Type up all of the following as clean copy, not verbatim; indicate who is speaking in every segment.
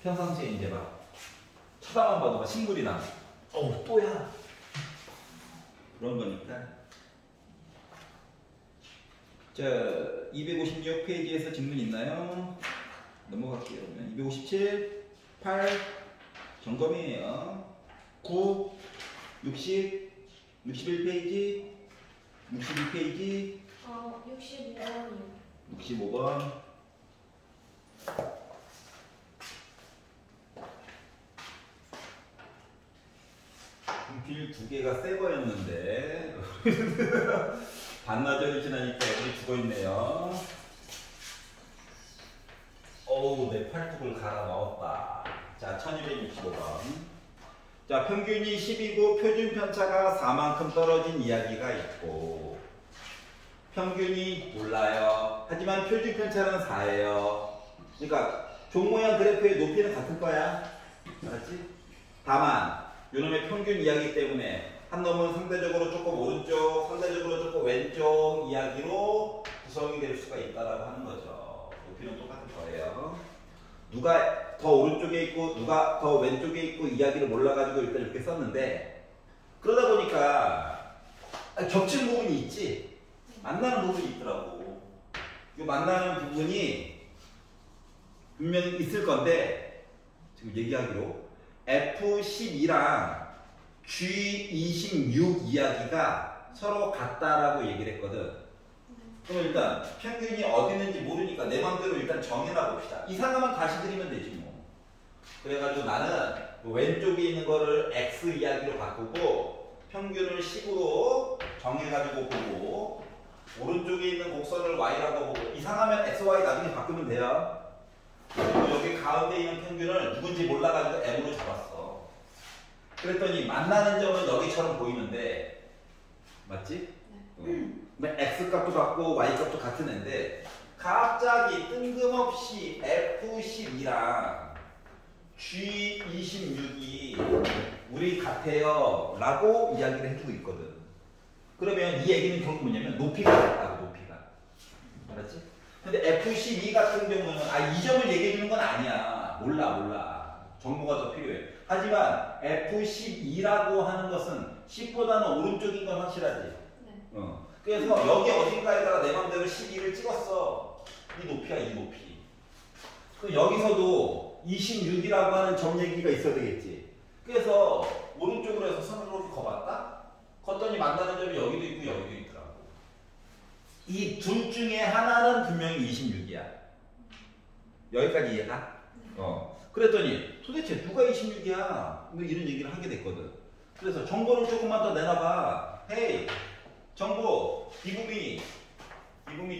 Speaker 1: 평상시에 이제 막 쳐다만 봐도 막 신물이 나. 어우 또야. 그런 거니까. 자, 256페이지에서 질문 있나요? 넘어갈게요. 257, 8 점검이에요. 9, 60, 61페이지, 62페이지.
Speaker 2: 65번이요.
Speaker 1: 65번. 분필 2개가 새 거였는데 반나절이 지나니까 애들이 죽어있네요. 어우, 내 팔뚝을 갈아 넣었다. 자, 1265번. 자, 평균이 10이고 표준 편차가 4만큼 떨어진 이야기가 있고, 평균이 몰라요. 하지만 표준 편차는 4예요. 그러니까 종 모양 그래프의 높이는 같을 거야. 알았지? 다만 요놈의 평균 이야기 때문에 한 놈은 상대적으로 조금 오른쪽, 상대적으로 조금 왼쪽 이야기로 구성이 될 수가 있다라고 하는 거죠. 높이는 똑같을 거예요. 누가 더 오른쪽에 있고 누가 더 왼쪽에 있고 이야기를 몰라가지고 일단 이렇게 썼는데, 그러다 보니까 겹치는 부분이 있지, 만나는 부분이 있더라고. 이 만나는 부분이 분명히 있을 건데, 지금 얘기하기로 F12랑 G26 이야기가 서로 같다라고 얘기를 했거든. 그럼 일단 평균이 어디 있는지 모르니까 내 맘대로 일단 정해놔 봅시다. 이상하면 다시 드리면 되지 뭐. 그래가지고 나는 왼쪽에 있는 거를 X 이야기로 바꾸고 평균을 10으로 정해가지고 보고, 오른쪽에 있는 곡선을 Y라고 보고, 이상하면 X, Y 나중에 바꾸면 돼요. 그리고 여기 가운데 있는 평균을 누군지 몰라가지고 M으로 잡았어. 그랬더니 만나는 점은 여기처럼 보이는데, 맞지? 네. X 값도 같고 Y 값도 같은 애인데 갑자기 뜬금없이 F12랑 G26이 우리 같아요 라고 이야기를 해주고 있거든. 그러면 이 얘기는 결국 뭐냐면 높이가 같다고, 높이가. 알았지? 근데 F12 같은 경우는 이 점을 얘기해 주는 건 아니야. 몰라. 정보가 더 필요해. 하지만 F12라고 하는 것은 10보다는 오른쪽인 건 확실하지. 네. 그래서 여기 어딘가에다가 내 맘대로 12를 찍었어. 이 높이야, 이 높이. 그 여기서도 26이라고 하는 점 얘기가 있어야 되겠지. 그래서 오른쪽으로 해서 선을 이렇게 거봤다. 걷더니 만나는 점이 여기도 있고 여기도 있더라고. 이 둘 중에 하나는 분명히 26이야. 여기까지 이해가? 그랬더니 도대체 누가 26이야? 뭐 이런 얘기를 하게 됐거든. 그래서 정보를 조금만 더 내놔봐. 헤이, 정보, 이붐이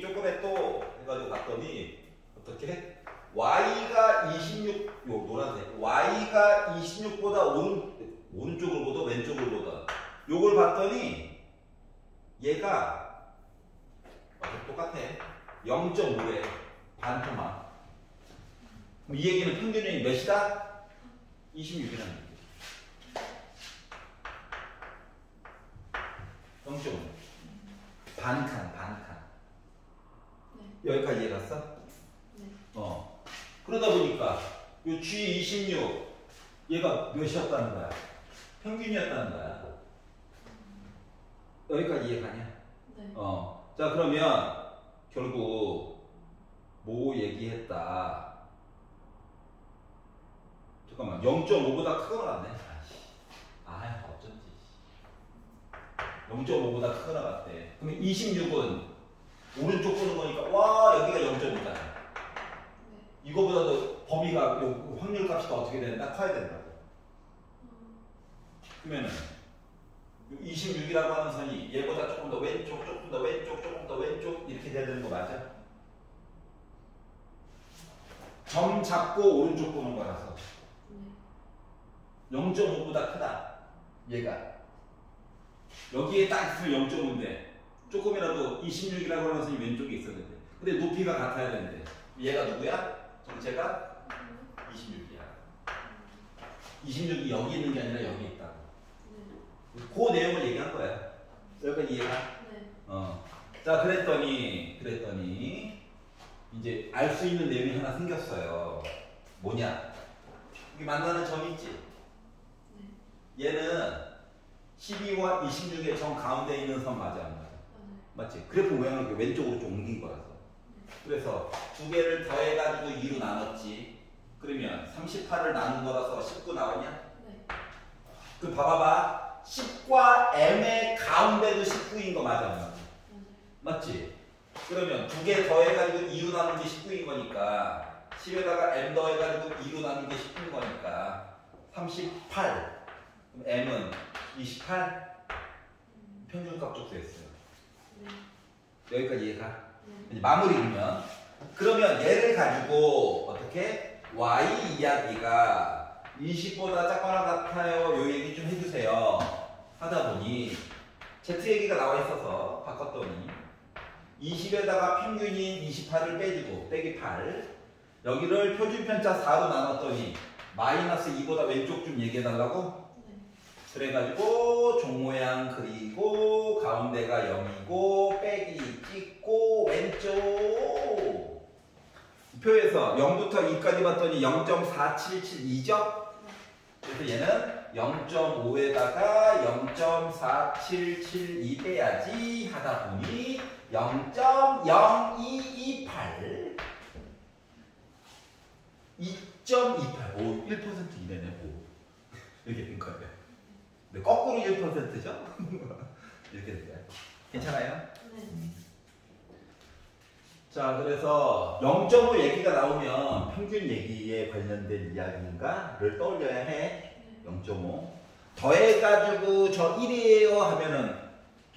Speaker 1: 조금에 또 해가지고 봤더니 어떻게? Y가 26, 요 노란색, Y가 26보다 오른쪽을 보다 왼쪽을 보다, 요걸 봤더니 얘가 똑같아. 0.5에 반토막. 이 얘기는 평균이 몇이다? 26이라는 얘기. 0.5. 반칸. 네. 여기까지 이해 갔어? 네. 그러다 보니까 요 G26 얘가 몇이었다는 거야? 평균이었다는 거야. 여기까지 이해 가냐? 네. 자, 그러면 결국 뭐 얘기했다? 잠깐만, 0.5보다 크게 나갔네. 어쩐지. 0.5보다 크게 나갔대. 그러면 26은 오른쪽 보는 거니까, 와, 여기가 0.5다. 네. 이거보다도 범위가, 확률 값이 더 어떻게 된다? 커야 된다고. 그러면은 26이라고 하는 선이 얘보다 조금 더 왼쪽, 조금 더 왼쪽, 조금 더 왼쪽 이렇게 돼야 되는 거 맞아? 점 잡고 오른쪽 보는 거라서 0.5보다 크다. 얘가 여기에 딱 있으면 0.5인데 조금이라도 26이라고 하는 선이 왼쪽에 있었는데, 근데 높이가 같아야 되는데 얘가 누구야? 전체가 26이야. 26이 여기 있는 게 아니라 여기 있다고. 그 내용을 얘기한 거야. 여기까지 이해가? 네. 자, 그랬더니 이제 알 수 있는 내용이 하나 생겼어요. 뭐냐? 이 만나는 점이 있지?
Speaker 2: 네.
Speaker 1: 얘는 12와 26의 정 가운데 있는 선 맞아 안 맞아? 맞지? 그래프 모양을 이렇게 왼쪽으로 좀 옮긴 거라서. 그래서 두 개를 더해가지고 2로 나눴지. 그러면 38을 나눈 거라서 19 나오냐?
Speaker 2: 네.
Speaker 1: 그 봐봐봐. 10과 m의 가운데도 19인 거 맞아 안 맞아? 맞지? 그러면 두 개 더해가지고 2로 나눈 게 19인 거니까 10에다가 m 더해가지고 2로 나눈 게 19인 거니까 38. 그럼 m은 28. 평균값 족수했어요.
Speaker 2: 네.
Speaker 1: 여기까지 이해가?
Speaker 2: 네.
Speaker 1: 이제 마무리면 그러면 얘를 가지고 어떻게 y 이야기가 20보다 작거나 같아요. 요 얘기 좀 해주세요. 하다 보니 z 얘기가 나와 있어서 바꿨더니 20에다가 평균인 28을 빼주고 빼기 8 여기를 표준편차 4로 나눴더니 마이너스 2보다 왼쪽 좀 얘기해달라고?
Speaker 2: 네.
Speaker 1: 그래가지고 종 모양 그리고 가운데가 0이고 빼기 찍고 왼쪽 표에서 0부터 2까지 봤더니 0.4772죠? 그래서 얘는 0.5에다가 0.4772 빼야지 하다 보니 0.0228 2.28 오, 1% 이내네 오. 이렇게 된 거예요. 근데 거꾸로 1%죠? 이렇게 된 거예요. 괜찮아요?
Speaker 2: 네.
Speaker 1: 자, 그래서 0.5 얘기가 나오면 평균 얘기에 관련된 이야기인가를 떠올려야 해. 0.5. 더해가지고 저 1이에요 하면은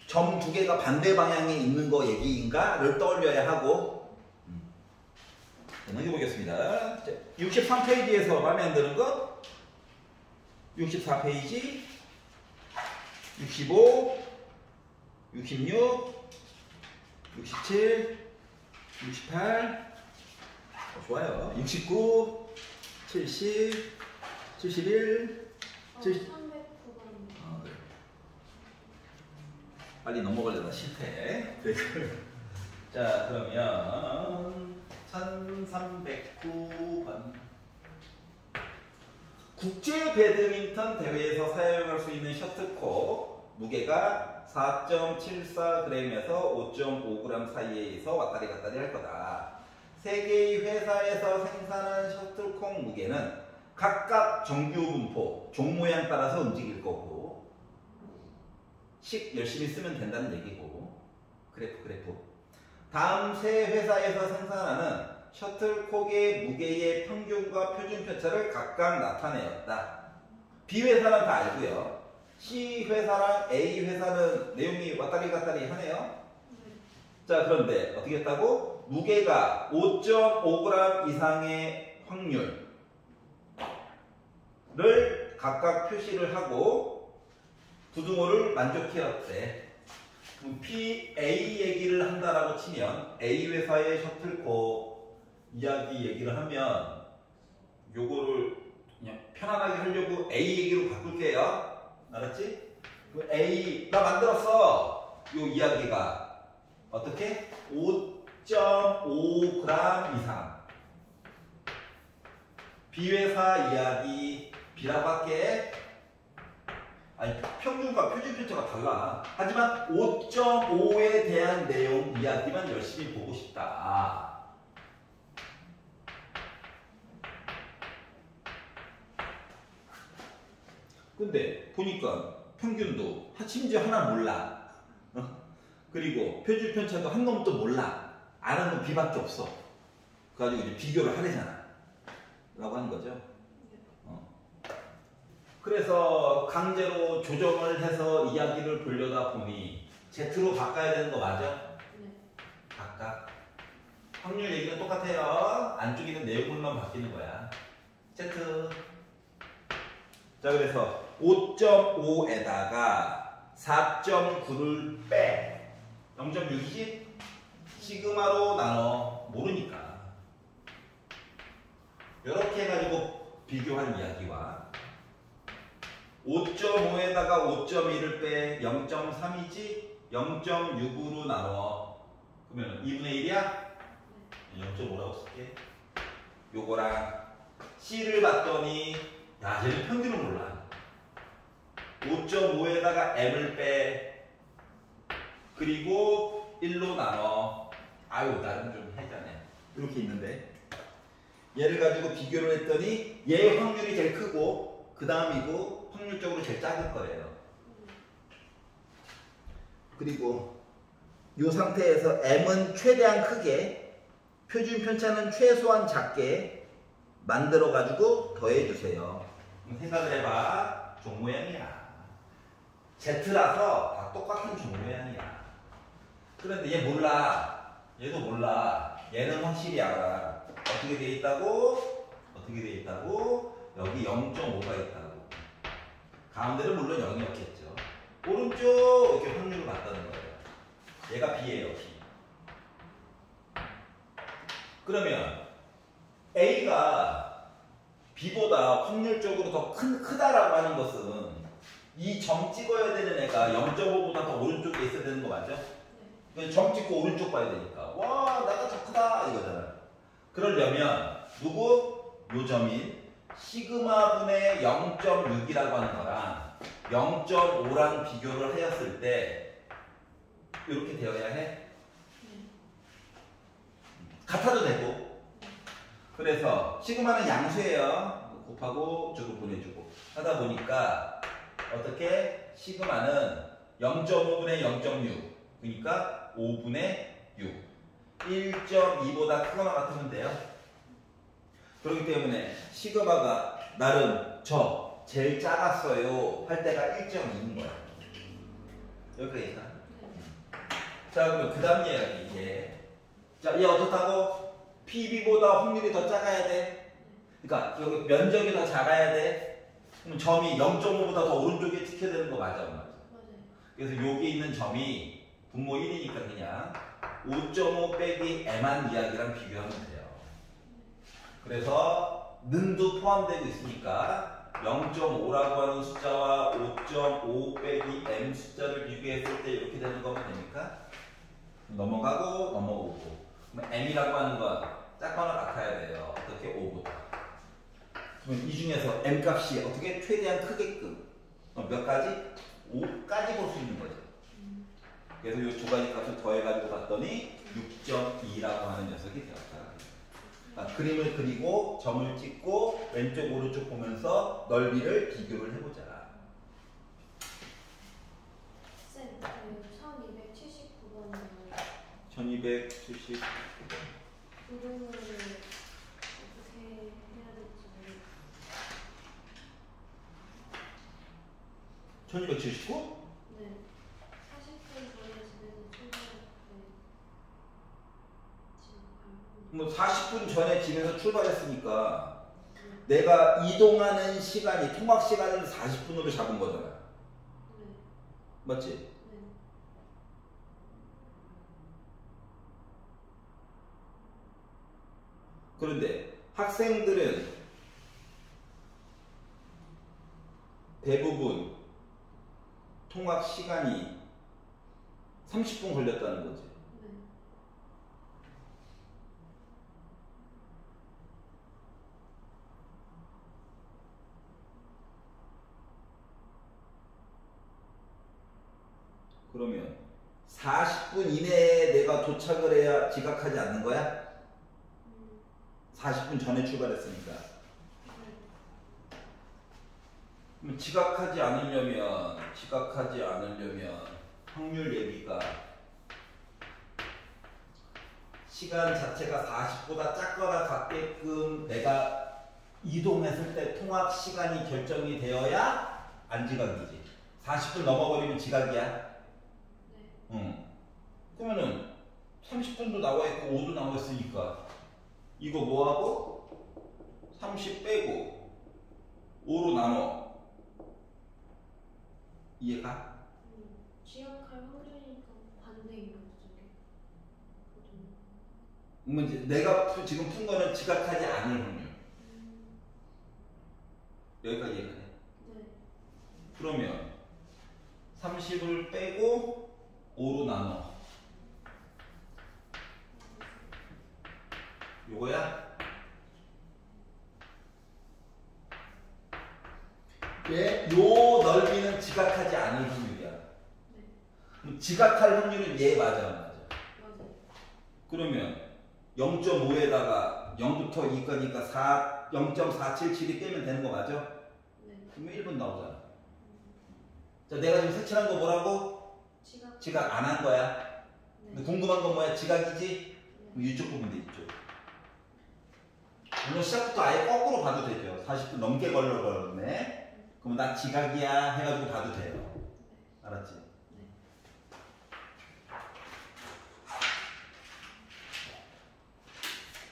Speaker 1: 점 두 개가 반대 방향에 있는 거 얘기인가를 떠올려야 하고. 넘겨보겠습니다. 63페이지에서 마음에 안 드는 거? 64페이지, 65, 66, 67, 68, 좋아요. 69, 70, 71, 70.
Speaker 2: 309번.
Speaker 1: 그래. 빨리 넘어가려다 실패. 자, 그러면 1309번. 국제 배드민턴 대회에서 사용할 수 있는 셔틀콕 무게가 4.74g에서 5.5g 사이에서 왔다리 갔다리 할 거다. 세 개의 회사에서 생산한 셔틀콕 무게는 각각 정규 분포, 종 모양 따라서 움직일 거고 식 열심히 쓰면 된다는 얘기고 그래프 다음 세 회사에서 생산하는 셔틀콕의 무게의 평균과 표준 편차를 각각 나타내었다. B 회사는 다 알고요. C 회사랑 A 회사는 내용이 왔다리 갔다리 하네요. 자, 그런데 어떻게 했다고? 무게가 5.5g 이상의 확률을 각각 표시를 하고 부등호를 만족해왔대. 그럼 PA 얘기를 한다라고 치면 A 회사의 셔틀콕 이야기 얘기를 하면 요거를 그냥 편안하게 하려고 A 얘기로 바꿀게요. 알았지? 그 A 나 만들었어. 요 이야기가 어떻게? 5.5g 이상. B 회사 이야기 B라고 할게. 아니 평균과 표준 편차가 달라. 하지만 5.5에 대한 내용 이야기만 열심히 보고 싶다. 근데 보니까 평균도 심지어 하나 몰라. 그리고 표준 편차도 한 놈도 몰라. 아는 건 B밖에 없어. 그래가지고 이제 비교를 하래잖아. 라고 하는 거죠. 그래서 강제로 조정을 해서 이야기를 보려다 보니 Z로 바꿔야 되는 거 맞아?
Speaker 2: 네.
Speaker 1: 각각. 확률 얘기는 똑같아요. 안쪽에 있는 내용물만 바뀌는 거야. Z. 자, 그래서 5.5에다가 4.9를 빼. 0.6이지? 시그마로 나눠. 모르니까. 이렇게 해가지고 비교한 이야기와 5.5에다가 5.1을 빼 0.3이지 0.6으로 나눠. 그러면 2분의 1이야? 0.5라고 쓸게. 요거랑 C를 봤더니 야 얘는 평균을 몰라. 5.5에다가 M을 빼. 그리고 1로 나눠. 아유 나름 좀 해자네. 이렇게 있는데 얘를 가지고 비교를 했더니 얘의 확률이 제일 크고 그 다음이고 확률적으로 제일 작을 거예요. 그리고 이 상태에서 M은 최대한 크게 표준 편차는 최소한 작게 만들어 가지고 더해 주세요. 생각을 해봐. 종 모양이야. Z라서 다 똑같은 종 모양이야. 그런데 얘 몰라. 얘도 몰라. 얘는 확실히 알아. 어떻게 돼 있다고? 어떻게 돼 있다고? 여기 0.5가 있다고. 가운데는 물론 0이었겠죠. 오른쪽 이렇게 확률을 봤다는 거예요. 얘가 B예요, B. 그러면 A가 B보다 확률적으로 더 크다라고 하는 것은 이 점 찍어야 되는 애가 0.5보다 더 오른쪽에 있어야 되는 거 맞죠? 점 찍고 오른쪽 봐야 되니까 와 나가 더 크다 이거잖아. 그러려면 누구? 요 점인 시그마분의 0.6이라고 하는 거랑 0.5랑 비교를 하였을 때 이렇게 되어야 해? 같아도 되고. 그래서 시그마는 양수예요. 곱하고 저거 보내주고 하다 보니까 어떻게? 시그마는 0.5분의 0.6 그러니까 5분의 6 1.2보다 크거나 같으면 돼요. 그렇기 때문에 시그마가 나름 저 제일 작았어요 할 때가 1.2인 거야. 여기까지 있나? 자 그러면 그 다음 이야기 이게 자 얘 어떻다고? PB보다 확률이 더 작아야 돼. 그러니까 여기 면적이 더 작아야 돼. 그럼 점이 0.5보다 더 오른쪽에 찍혀야 되는 거 맞아? 맞아. 그래서 여기 있는 점이 분모 1이니까 그냥 5.5 빼기 M한 이야기랑 비교하면 돼요. 그래서 는도 포함되고 있으니까 0.5라고 하는 숫자와 5.5 빼기 M 숫자를 비교했을 때 이렇게 되는 거면 됩니까? 넘어가고 넘어오고. 그럼 M이라고 하는 건 작거나 같아야 돼요. 어떻게? 5보다. 그러면 이 중에서 M 값이 어떻게 최대한 크게끔 몇 가지? 5까지 볼 수 있는 거죠. 그래서 이 두 가지 값을 더해가지고 봤더니 6.2라고 하는 녀석이 되었다. 그림을 그리고 점을 찍고 왼쪽 오른쪽 보면서 넓이를 비교를 해보자.
Speaker 2: 쌤, 1279번이요.
Speaker 1: 1279번.
Speaker 2: 그림을 어떻게 해야 될지 모르겠어요.
Speaker 1: 1279?
Speaker 2: 네. 40분 전에 집에서 출발했는데 지금
Speaker 1: 뭐 40분 전에 집에서 출발했으니까 내가 이동하는 시간이 통학 시간을 40분으로 잡은 거잖아.
Speaker 2: 네.
Speaker 1: 맞지?
Speaker 2: 네.
Speaker 1: 그런데 학생들은 대부분 통학 시간이 30분 걸렸다는 거지.
Speaker 2: 네.
Speaker 1: 그러면 40분 이내에 내가 도착을 해야 지각하지 않는 거야? 40분 전에 출발했으니까. 그럼 지각하지 않으려면 확률 예비가 시간 자체가 40보다 작거나 같게끔 내가 이동했을 때 통학 시간이 결정이 되어야 안 지각이지. 40분 넘어버리면 지각이야.
Speaker 2: 네.
Speaker 1: 응. 그러면은 30분도 나와 있고 5도 나와 있으니까 이거 뭐하고 30 빼고 5로 나눠. 이해가?
Speaker 2: 지각할 확률이니까 반대인 거죠, 저게.
Speaker 1: 그러면 이제 내가 지금 푼 거는 지각하지 않을 확률. 여기까지 이해가네.
Speaker 2: 네.
Speaker 1: 그러면 30을 빼고 5로 나눠. 요거야? 예, 요 넓이는 지각하지 않을 확률이야.
Speaker 2: 네.
Speaker 1: 그럼 지각할 확률은 얘 맞아, 안 맞아?
Speaker 2: 맞아요.
Speaker 1: 그러면 0.5에다가 0부터 2까지니까 0.477이 빼면 되는 거 맞아?
Speaker 2: 네.
Speaker 1: 그러면 1분 나오잖아. 자, 내가 지금 색칠한 거 뭐라고?
Speaker 2: 지각.
Speaker 1: 지각 안 한 거야.
Speaker 2: 네.
Speaker 1: 근데 궁금한 건 뭐야? 지각이지?
Speaker 2: 네.
Speaker 1: 그럼 이쪽 부분 돼, 이쪽. 물론 시작부터 아예 거꾸로 봐도 되죠. 40분 넘게 걸려버렸네. 그럼 나 지각이야 해가지고 봐도 돼요. 알았지?
Speaker 2: 네.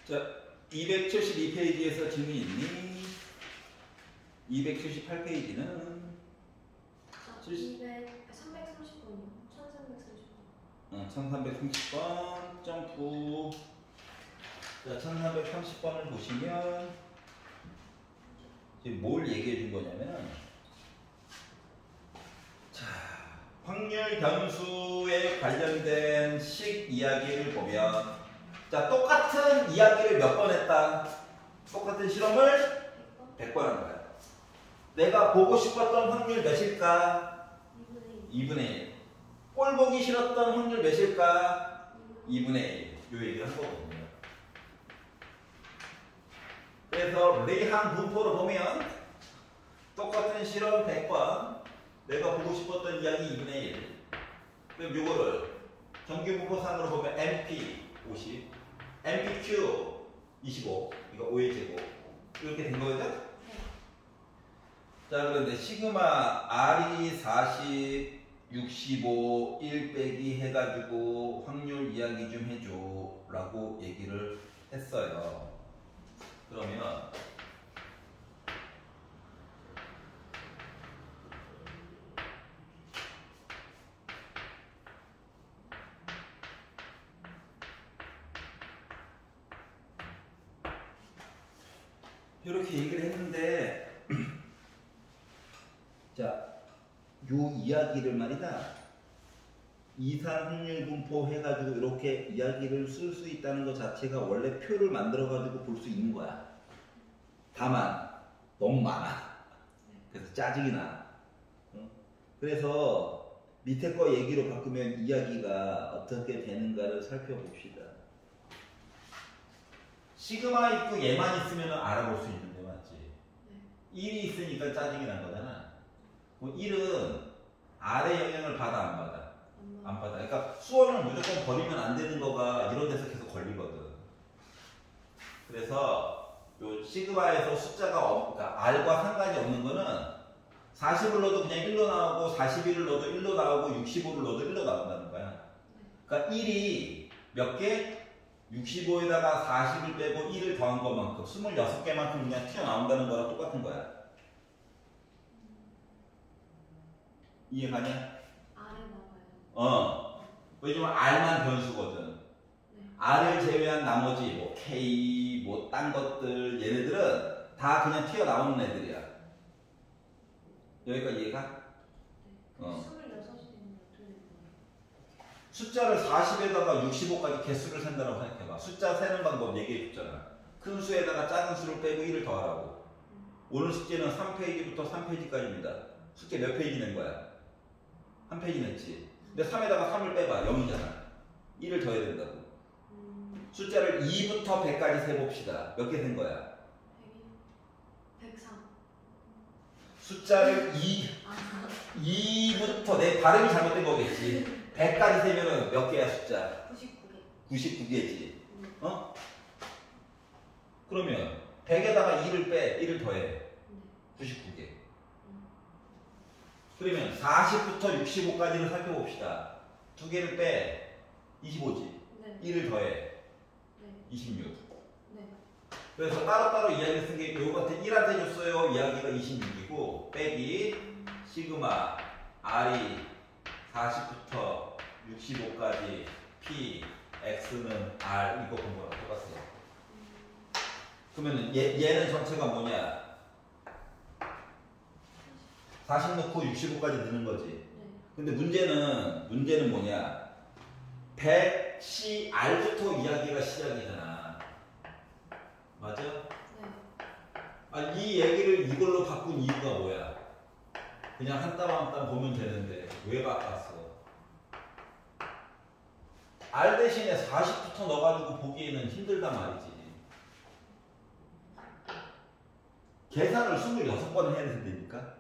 Speaker 1: 자, 272페이지에서 질문 있니? 278페이지는
Speaker 2: 330번이요. 1330번.
Speaker 1: 1330번 점프. 자, 1330번을 보시면 지금 뭘 얘기해 준 거냐면, 자, 확률 변수에 관련된 식 이야기를 보면, 자, 똑같은 이야기를 몇 번 했다. 똑같은 실험을
Speaker 2: 100번.
Speaker 1: 100번 한 거야. 내가 보고 싶었던 확률 몇일까?
Speaker 2: 2분의 1.
Speaker 1: 2분의 1. 꼴 보기 싫었던 확률 몇일까? 2분의 1. 요 얘기를 한 거거든요. 그래서 레이항 분포로 보면 똑같은 실험 100번, 내가 보고 싶었던 이야기 2분의 1. 그럼 요거를 정규 분포상으로 보면 MP 50, MPQ 25, 이거 5의 제곱 이렇게 된 거죠?
Speaker 2: 네.
Speaker 1: 자, 그런데 시그마 R이 40, 65, 1 빼기 해가지고 확률 이야기 좀 해줘 라고 얘기를 했어요. 그러면 이렇게 얘기를 했는데 자, 요 이야기를 말이다. 이산 확률 분포 해가지고 이렇게 이야기를 쓸 수 있다는 것 자체가 원래 표를 만들어가지고 볼 수 있는 거야. 다만 너무 많아. 그래서 짜증이 나. 그래서 밑에 거 얘기로 바꾸면 이야기가 어떻게 되는가를 살펴봅시다. 시그마 있고 얘만 있으면 알아볼 수 있는데 맞지?
Speaker 2: 네.
Speaker 1: 1이 있으니까 짜증이 난 거잖아. 1은 R의 영향을 받아 안 받아? 안 받아. 그러니까 수원을 무조건 버리면 안 되는 거가 이런 데서 계속 걸리거든. 그래서 요 시그마에서 숫자가 그러니까 R과 상관이 없는 거는 40을 넣어도 그냥 1로 나오고 41을 넣어도 1로 나오고 65를 넣어도 1로 나온다는 거야. 그러니까 1이 몇 개? 65에다가 40을 빼고 1을 더한 것만큼 26개만큼 그냥 튀어나온다는 거랑 똑같은 거야. 이해가냐?
Speaker 2: 아래 나와요.
Speaker 1: 왜냐면 R만 변수거든.
Speaker 2: 네.
Speaker 1: R을 제외한 나머지 뭐 K, 뭐 딴 것들 얘네들은 다 그냥 튀어나오는 애들이야. 여기까지 이해가?
Speaker 2: 네. 26이 되면 어떻게 되는 거예요?
Speaker 1: 숫자를 40에다가 65까지 개수를 센다고 생각해봐. 숫자 세는 방법 얘기해 줬잖아. 큰 수에다가 작은 수를 빼고 1을 더하라고. 오늘 숙제는 3페이지부터 3페이지까지입니다. 숙제 몇 페이지 낸 거야? 한 페이지 냈지. 근데 3에다가 3을 빼봐. 0이잖아. 1을 더해야 된다고. 숫자를 2부터 100까지 세봅시다. 몇 개 된 거야?
Speaker 2: 103.
Speaker 1: 숫자를
Speaker 2: 아,
Speaker 1: 2부터 내 발음이 잘못된 거겠지. 100까지 세면은 몇 개야 숫자?
Speaker 2: 99개.
Speaker 1: 99개지. 그러면 100에다가 2를 빼, 1을 더해. 99개. 그러면 40부터 65까지를 살펴봅시다. 두 개를 빼, 25지.
Speaker 2: 네.
Speaker 1: 1을 더해,
Speaker 2: 네.
Speaker 1: 26.
Speaker 2: 네.
Speaker 1: 그래서 따로따로 이야기 쓴 게 요거한테 1한테 줬어요. 이야기가 26이고 빼기 시그마 R이 40부터 65까지 P, X는 R 이거 본 거랑 똑같아요. 그러면 얘는 전체가 뭐냐? 40 넣고 65까지 넣는 거지.
Speaker 2: 네.
Speaker 1: 근데 문제는 뭐냐? 100C R부터 이야기가 시작이잖아. 맞아?
Speaker 2: 네.
Speaker 1: 이 얘기를 이걸로 바꾼 이유가 뭐야? 그냥 한 땀 한 땀 보면 되는데 왜 바꿨어? R 대신에 40부터 넣어가지고 보기에는 힘들단 말이지. 계산을 26번 해야 된다니까?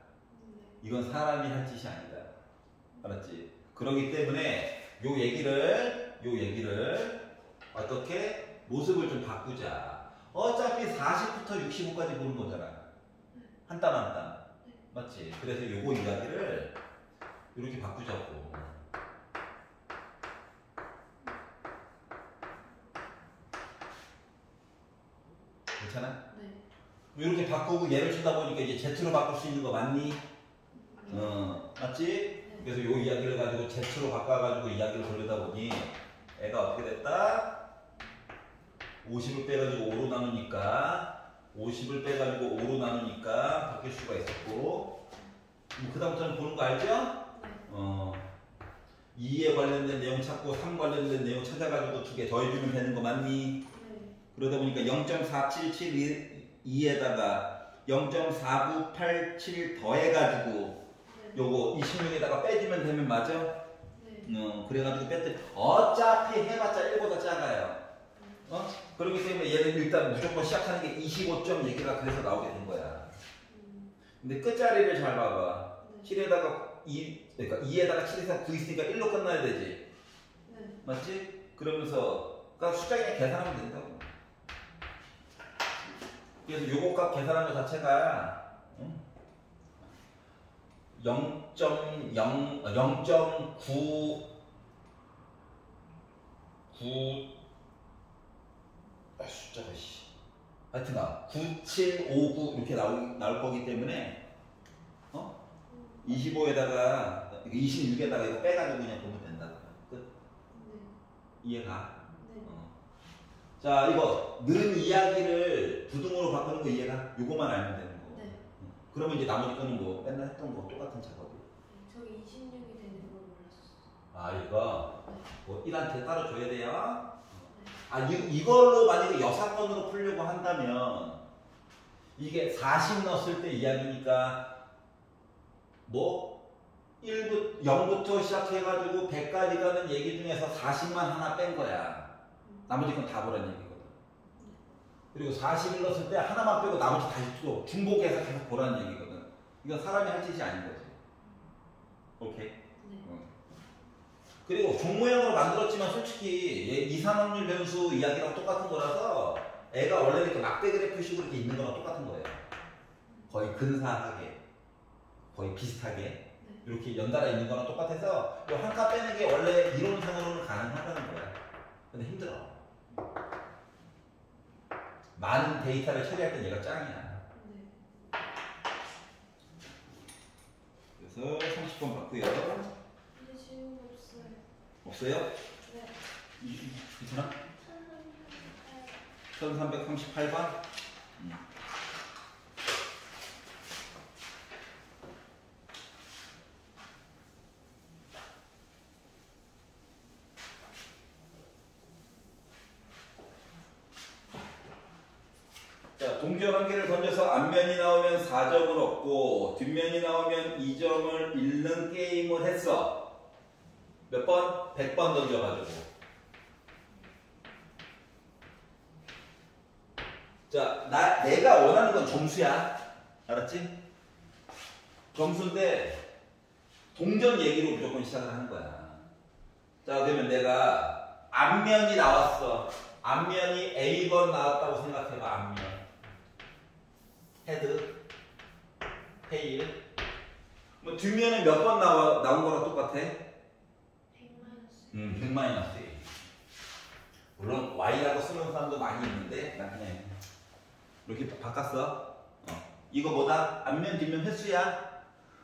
Speaker 1: 이건 사람이 할 짓이 아니다. 알았지? 그렇기 때문에 요 얘기를 어떻게 모습을 좀 바꾸자. 어차피 40부터 65까지 보는 거잖아. 한 땀 한 땀. 맞지? 그래서 요거 이야기를 이렇게 바꾸자고. 괜찮아?
Speaker 2: 네.
Speaker 1: 이렇게 바꾸고 얘를 쓰다 보니까 이제 Z로 바꿀 수 있는 거 맞니? 맞지?
Speaker 2: 네.
Speaker 1: 그래서 요 이야기를 가지고 Z로 바꿔가지고 이야기를 돌리다 보니 애가 어떻게 됐다? 50을 빼가지고 5로 나누니까 50을 빼가지고 5로 나누니까 바뀔 수가 있었고 그 다음부터는 보는 거 알죠?
Speaker 2: 네.
Speaker 1: 2에 관련된 내용 찾고 3 관련된 내용 찾아가지고 2개 더해주면 되는 거 맞니?
Speaker 2: 네.
Speaker 1: 그러다 보니까 0.4772에다가 0.4987 더해가지고 요거 26에다가 빼주면 되면 맞아?
Speaker 2: 네.
Speaker 1: 그래가지고 뺐더니 어차피 해봤자 1보다 작아요. 그렇기 때문에 얘는 일단 무조건 시작하는 게 25점 얘기가 그래서 나오게 된 거야. 근데 끝자리를 잘 봐봐. 7에다가 2, 그러니까 2에다가 7에서 9 있으니까 1로 끝나야 되지.
Speaker 2: 네.
Speaker 1: 맞지? 그러면서 그러니까 숫자 그냥 계산하면 된다고. 그래서 요거 값 계산한 것 자체가 0.9 숫자가 하여튼 9759 이렇게 나올 거기 때문에 25에다가 26에다가 이거 빼가지고 그냥 보면 된다. 끝.
Speaker 2: 네.
Speaker 1: 이해가?
Speaker 2: 네.
Speaker 1: 자, 이거 는 이야기를 부등으로 바꾸는 거 이해가? 요거만 알면 되는 거.
Speaker 2: 네.
Speaker 1: 그러면 이제 나머지 거는 뭐 맨날 했던 거 똑같은 작업이.
Speaker 2: 저기 26이 되는 걸 몰랐어요.
Speaker 1: 아, 이거 뭐 1한테 따로 줘야 돼요?
Speaker 2: 네.
Speaker 1: 이걸로 만약에 여사건으로 풀려고 한다면 이게 40 넣었을 때 이야기니까 뭐 0부터 시작해가지고 100까지 가는 얘기 중에서 40만 하나 뺀 거야. 나머지 건 다 보란 얘기거든. 그리고 40을 넣었을 때 하나만 빼고 나머지 다시 또 중복해서 계속 보란 얘기거든. 이건 사람이 할 짓이 아닌 거지. 오케이?
Speaker 2: 네.
Speaker 1: 그리고 종 모양으로 만들었지만 솔직히 얘 이산확률 변수 이야기랑 똑같은 거라서 애가 원래는 이렇게 막대 그래프식으로 이렇게 있는 거랑 똑같은 거예요. 거의 근사하게, 거의 비슷하게 이렇게 연달아 있는 거랑 똑같아서 이 한 칸 빼는 게 원래 이론상으로는 가능하다는 거야. 근데 힘들어. 많은 데이터를 처리할 땐 얘가 짱이야.
Speaker 2: 네.
Speaker 1: 그래서 30번 받고요.
Speaker 2: 근데 질문 없어요.
Speaker 1: 없어요?
Speaker 2: 네.
Speaker 1: 괜찮아? 1338번? 자, 동전 한 개를 던져서 앞면이 나오면 4점을 얻고 뒷면이 나오면 2점을 잃는 게임을 했어. 몇 번? 100번 던져가지고. 자, 내가 원하는 건 점수야. 알았지? 점수인데 동전 얘기로 무조건 시작을 하는 거야. 자, 그러면 내가 앞면이 나왔어. 앞면이 A번 나왔다고 생각해봐. 앞면. 헤드, 테일. 뭐 뒷면은 몇 번 나온 거랑 똑같아? 100 마이너스 1. 물론 Y라고 쓰는 사람도 많이 있는데 난 그냥 이렇게 바꿨어. 이거보다 앞면 뒷면 횟수야.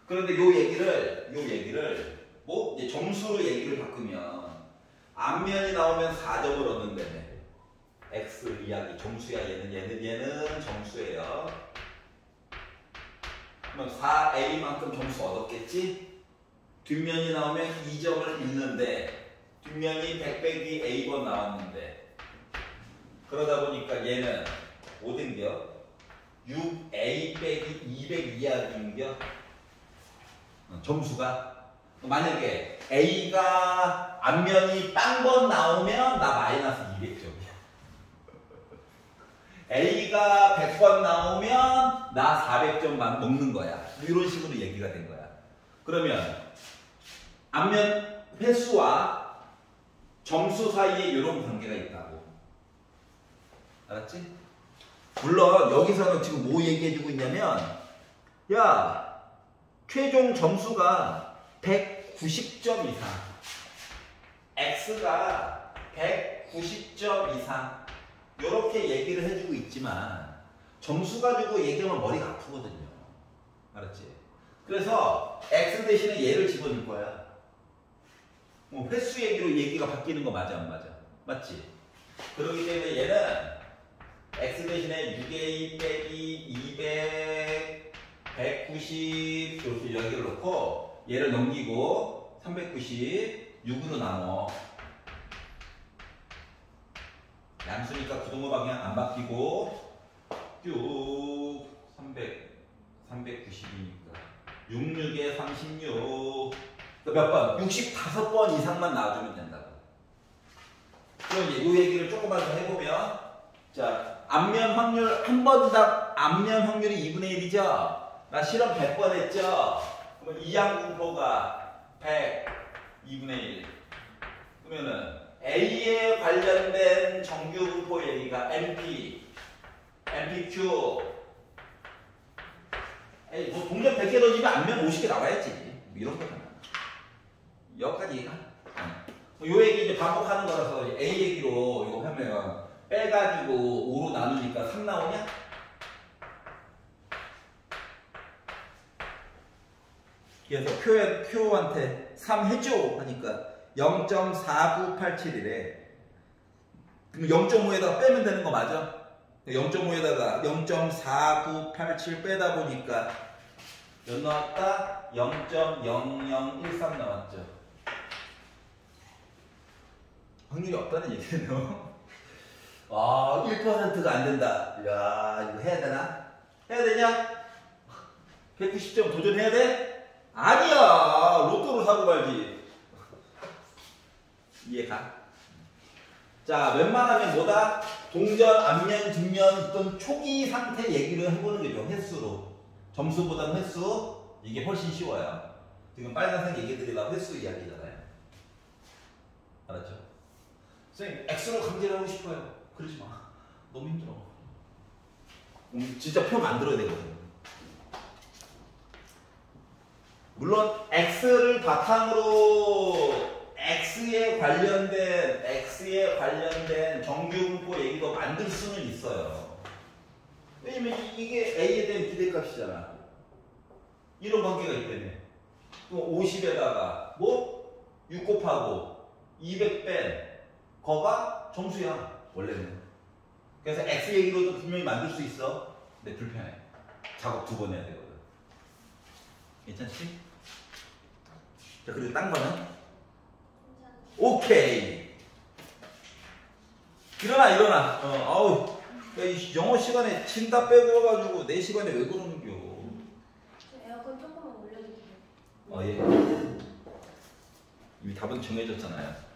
Speaker 1: 그런데 요 얘기를 뭐 이제 점수로 얘기를 바꾸면 앞면이 나오면 4점을 얻는데 X 이야기 점수야. 얘는 점수예요. 그럼 4A만큼 점수 얻었겠지? 뒷면이 나오면 2점을 잃는데 뒷면이 100 빼기 A번 나왔는데 그러다 보니까 얘는 5등겨 6A 빼기 200 이하인겨 점수가. 만약에 A가 앞면이 빵번 나오면 나 마이너스 200점이야. A가 100번 나오면 나 400점만 먹는 거야. 이런 식으로 얘기가 된 거야. 그러면 앞면 횟수와 점수 사이에 이런 관계가 있다고. 알았지? 물론 여기서는 지금 뭐 얘기해주고 있냐면, 야, 최종 점수가 190점 이상, X가 190점 이상, 이렇게 얘기를 해주고 있지만 점수 가지고 얘기하면 머리가 아프거든요. 알았지? 그래서 X 대신에 얘를 집어넣을 거야. 횟수 얘기로 얘기가 바뀌는 거 맞아 안 맞아? 맞지? 그렇기 때문에 얘는 X 대신에 6A 빼기 200 190 이렇게 여기를 놓고 얘를 넘기고 390 6으로 나눠. 양수니까 구동호 방향 안 바뀌고 쭉 390이니까 66에 36 몇 번? 65번 이상만 나와주면 된다고. 그럼 이제 이 얘기를 조금만 더 해보면, 자, 앞면 확률 한 번당 앞면 확률이 2분의 1이죠. 나 실험 100번 했죠. 그러면 이항공포가 100 2분의 1. 그러면은 A에 관련된 정규분포 얘기가 MP, MPQ. 에이, 뭐 동전 100개 던지면 앞면 50개 나와야지. 이런 거잖아. 여기까지 얘기가. 요 얘기 이제 반복하는 거라서 A 얘기로 이거 하면 빼가지고 5로 나누니까 3 나오냐? 그래서 Q한테 3 해줘 하니까 0.4987이래. 그럼 0.5에다가 빼면 되는 거 맞아? 0.5에다가 0.4987 빼다 보니까 몇 나왔다? 0.0013 나왔죠. 확률이 없다는 얘기네요. 아, 1%가 안 된다. 야, 이거 해야 되나? 해야 되냐? 190점 도전해야 돼? 아니야! 로또로 사고 말지. 이해가? 자, 웬만하면 뭐다? 동전, 앞면, 뒷면 있던 초기 상태 얘기를 해보는 거죠. 횟수로. 점수보다는 횟수. 이게 훨씬 쉬워요. 지금 빨간색 얘기들이라 횟수 이야기잖아요. 알았죠? 선생님, X로 강제하고 싶어요. 그러지 마. 너무 힘들어. 진짜 표 만들어야 되거든. 물론 X를 바탕으로 X에 관련된 정규분포 얘기도 만들 수는 있어요. 왜냐면 이게 A에 대한 기대값이잖아. 이런 관계가 있다며. 50에다가 뭐? 6 곱하고 200 뺀 거가 점수야, 원래는. 그래서 X 얘기로도 분명히 만들 수 있어. 근데 불편해. 작업 2번 해야 되거든. 괜찮지? 자, 그리고 딴 거는? 오케이. 일어나. 아우. 야, 이 영어 시간에 침 다 빼고 와가지고 내 시간에 왜 그러는겨?
Speaker 2: 에어컨 조금만 올려주세요.
Speaker 1: 예. 이미 답은 정해졌잖아요.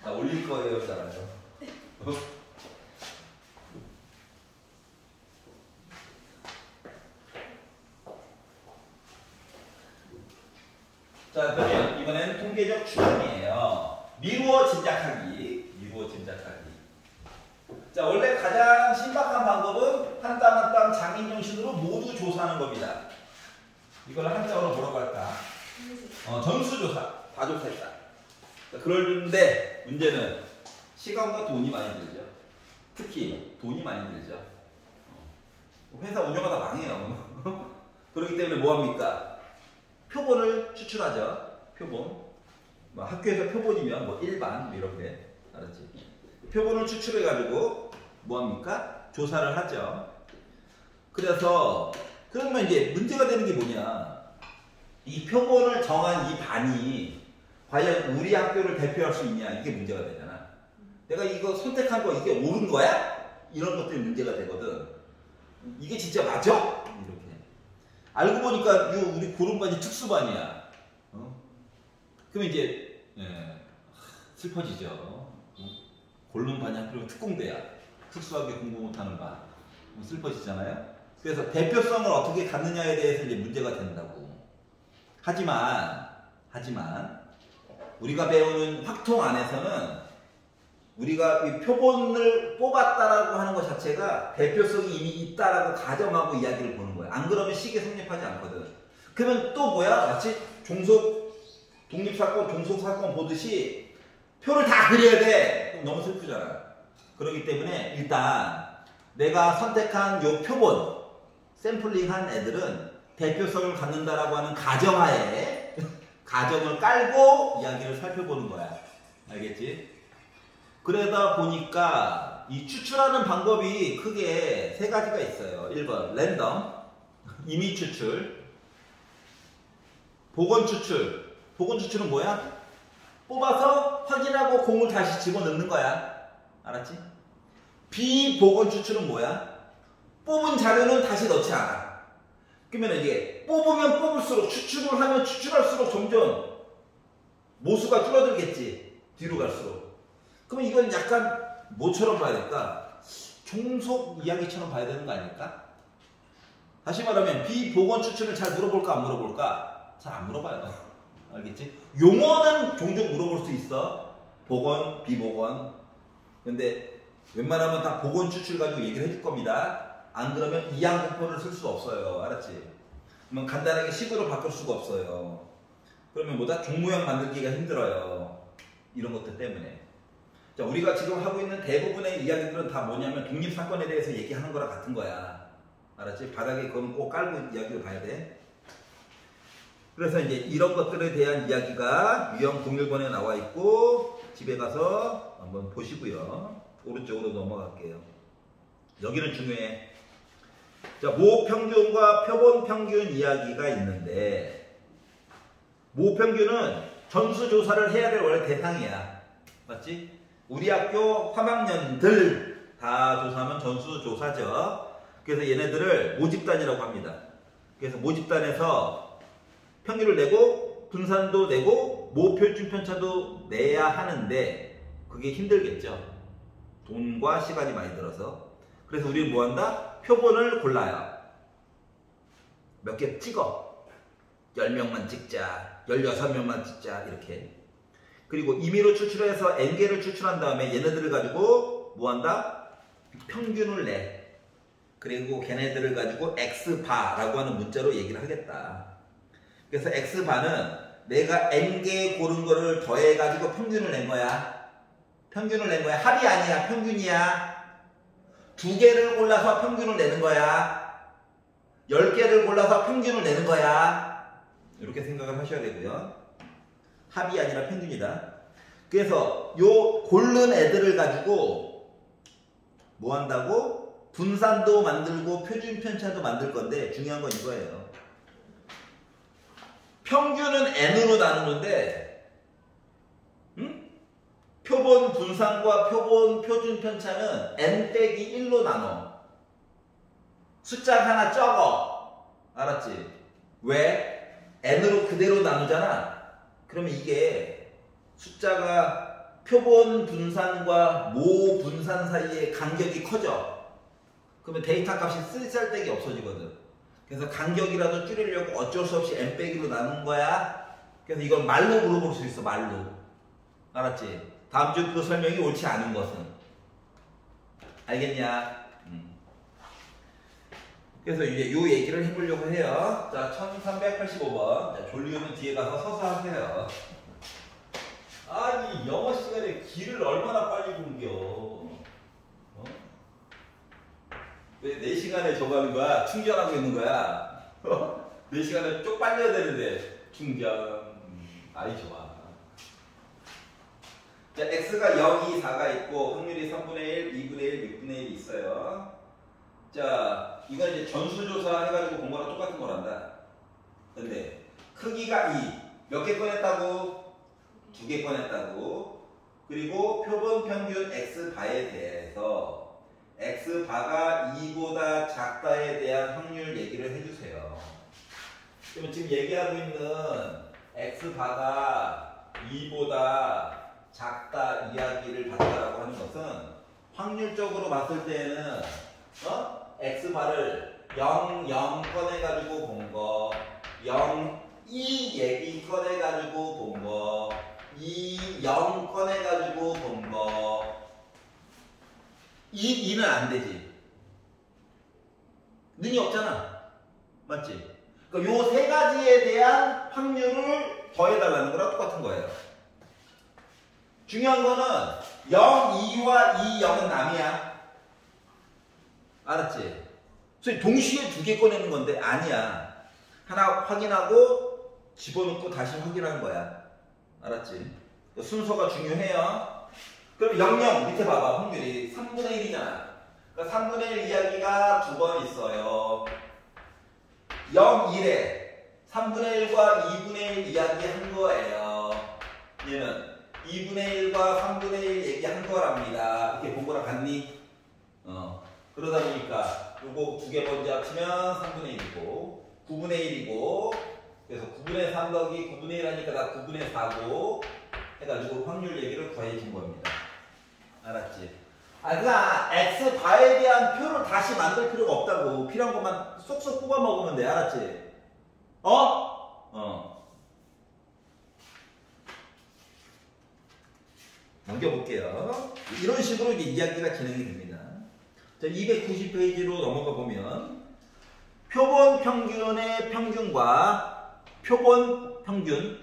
Speaker 1: 나 올릴 거예요, 잘하죠. 자, 그러면 이번에는 통계적 추론이에요. 미루어 짐작하기. 자, 원래 가장 신박한 방법은 한 땀 한 땀 장인 정신으로 모두 조사하는 겁니다. 이걸 한자어로 뭐라고 할까? 전수조사. 다 조사했다. 자, 그런데 문제는 시간과 돈이 많이 들죠. 특히 돈이 많이 들죠. 회사 운영하다 망해요. 그렇기 때문에 뭐합니까? 표본을 추출하죠. 표본. 뭐 학교에서 표본이면 뭐 일반 이렇게. 알았지? 표본을 추출해가지고 뭐합니까? 조사를 하죠. 그래서 그러면 이제 문제가 되는 게 뭐냐? 이 표본을 정한 이 반이 과연 우리 학교를 대표할 수 있냐? 이게 문제가 되잖아. 내가 이거 선택한 거 이게 옳은 거야? 이런 것들이 문제가 되거든. 이게 진짜 맞아? 이렇게. 알고 보니까 요 우리 고른반이 특수반이야. 그러면 이제 슬퍼지죠. 고른 반이 하필이면 특공대야. 특수하게 공부 못하는 반. 슬퍼지잖아요. 그래서 대표성을 어떻게 갖느냐에 대해서 이제 문제가 된다고. 하지만 우리가 배우는 확통 안에서는 우리가 이 표본을 뽑았다라고 하는 것 자체가 대표성이 이미 있다라고 가정하고 이야기를 보는 거야. 안 그러면 식이 성립하지 않거든. 그러면 또 뭐야? 마치 독립사건, 종속사건 보듯이 표를 다 그려야 돼. 그럼 너무 슬프잖아. 그렇기 때문에 일단 내가 선택한 요 표본, 샘플링한 애들은 대표성을 갖는다라고 하는 가정하에 가정을 깔고 이야기를 살펴보는 거야. 알겠지? 그러다 보니까 이 추출하는 방법이 크게 세 가지가 있어요. 1번 랜덤, 임의 추출, 복원 추출. 복원 추출은 뭐야? 뽑아서 확인하고 공을 다시 집어넣는 거야. 알았지? 비복원 추출은 뭐야? 뽑은 자료는 다시 넣지 않아. 그러면 이게 뽑으면 뽑을수록, 추출을 하면 추출할수록 점점 모수가 줄어들겠지. 뒤로 갈수록. 그러면 이건 약간 뭐처럼 봐야 될까? 종속 이야기처럼 봐야 되는 거 아닐까? 다시 말하면 비복원 추출을 잘 물어볼까 안 물어볼까? 잘 안 물어봐요. 알겠지? 용어는 종종 물어볼 수 있어. 복원, 비복원. 근데 웬만하면 다 복원 추출 가지고 얘기를 해줄 겁니다. 안 그러면 이항공표를 쓸 수 없어요. 알았지? 그러면 간단하게 식으로 바꿀 수가 없어요. 그러면 뭐다? 종모양 만들기가 힘들어요. 이런 것들 때문에. 자, 우리가 지금 하고 있는 대부분의 이야기들은 다 뭐냐면 독립사건에 대해서 얘기하는 거랑 같은 거야. 알았지? 바닥에 그건 꼭 깔고 이야기를 봐야 돼. 그래서 이제 이런 것들에 대한 이야기가 유형 01번에 나와 있고 집에 가서 한번 보시고요. 오른쪽으로 넘어갈게요. 여기는 중요해. 자, 모평균과 표본평균 이야기가 있는데 모평균은 전수조사를 해야 될 원래 대상이야. 맞지? 우리 학교 3학년들 다 조사하면 전수조사죠. 그래서 얘네들을 모집단이라고 합니다. 그래서 모집단에서 평균을 내고 분산도 내고 모표준 편차도 내야 하는데 그게 힘들겠죠. 돈과 시간이 많이 들어서. 그래서 우리는 뭐한다? 표본을 골라요. 몇 개 찍어. 10명만 찍자, 16명만 찍자 이렇게. 그리고 임의로 추출해서 N개를 추출한 다음에 얘네들을 가지고 뭐한다? 평균을 내. 그리고 걔네들을 가지고 X바라고 하는 문자로 얘기를 하겠다. 그래서 X바는 내가 N개 고른 거를 더해가지고 평균을 낸 거야. 평균을 낸 거야. 합이 아니야. 평균이야. 2개를 골라서 평균을 내는 거야. 10개를 골라서 평균을 내는 거야. 이렇게 생각을 하셔야 되고요. 합이 아니라 평균이다. 그래서 요 고른 애들을 가지고 뭐 한다고? 분산도 만들고 표준 편차도 만들 건데 중요한 건 이거예요. 평균은 N으로 나누는데 표본 분산과 표본 표준 편차는 N 빼기 1로 나눠. 숫자가 하나 적어. 알았지? 왜? N으로 그대로 나누잖아. 그러면 이게 숫자가 표본 분산과 모 분산 사이의 간격이 커져. 그러면 데이터 값이 쓸데기 없어지거든. 그래서 간격이라도 줄이려고 어쩔 수 없이 n 빼기로 나눈 거야. 그래서 이걸 말로 물어볼 수 있어. 말로. 알았지? 다음 주 그 설명이 옳지 않은 것은. 알겠냐? 그래서 이제 요 얘기를 해보려고 해요. 자, 1385번. 자, 졸리우면 뒤에 가서 서서 하세요. 아니, 영어 시간에 길을 얼마나 빨리 굶겨. 어? 왜 4시간에 저거 하는 거야? 충전하고 있는 거야? 4시간에 쪽 빨려야 되는데. 충전. 아이, 좋아. 자, x가 0, 2, 4가 있고, 확률이 3분의 1, 2분의 1, 6분의 1이 있어요. 자, 이건 이제 전수조사 해가지고 본 거랑 똑같은 거란다. 근데, 크기가 2. 몇 개 꺼냈다고? 2개 꺼냈다고. 그리고 표본 평균 x바에 대해서 x바가 2보다 작다에 대한 확률 얘기를 해주세요. 그러면 지금 얘기하고 있는 x바가 2보다 작다 이야기를 받다라고 하는 것은 확률적으로 봤을 때는 x바를 0, 0 꺼내가지고 본 거, 0, 2 얘기 꺼내가지고 본 거, 2, 0 꺼내가지고 본 거, 2는 안 되지. 능이 없잖아. 맞지? 그러니까 요 세 가지에 대한 확률을 더해달라는 거랑 똑같은 거예요. 중요한 거는 0, 2와 2, 0은 남이야. 알았지? 그래서 동시에 두 개 꺼내는 건데 아니야. 하나 확인하고 집어넣고 다시 확인하는 거야. 알았지? 순서가 중요해요. 그럼 0, 0 밑에 봐봐. 확률이 3분의 1이잖아. 그러니까 3분의 1 이야기가 두 번 있어요. 0, 1에 3분의 1과 2분의 1 이야기한 거예요. 얘는 2분의 1과 3분의 1 얘기한 거랍니다. 이렇게 본 거랑 같니? 그러다 보니까 요거 두 개 먼저 합치면 3분의 1이고 9분의 1이고 그래서 9분의 3 더하기 9분의 1 하니까 나 9분의 4고 해가지고 확률 얘기를 구해준 겁니다. 알았지? 그러니까 x바에 대한 표를 다시 만들 필요가 없다고. 필요한 것만 쏙쏙 뽑아 먹으면 돼. 알았지? 넘겨볼게요. 이런 식으로 이제 이야기가 진행이 됩니다. 자, 290페이지로 넘어가 보면 표본 평균의 평균과 표본 평균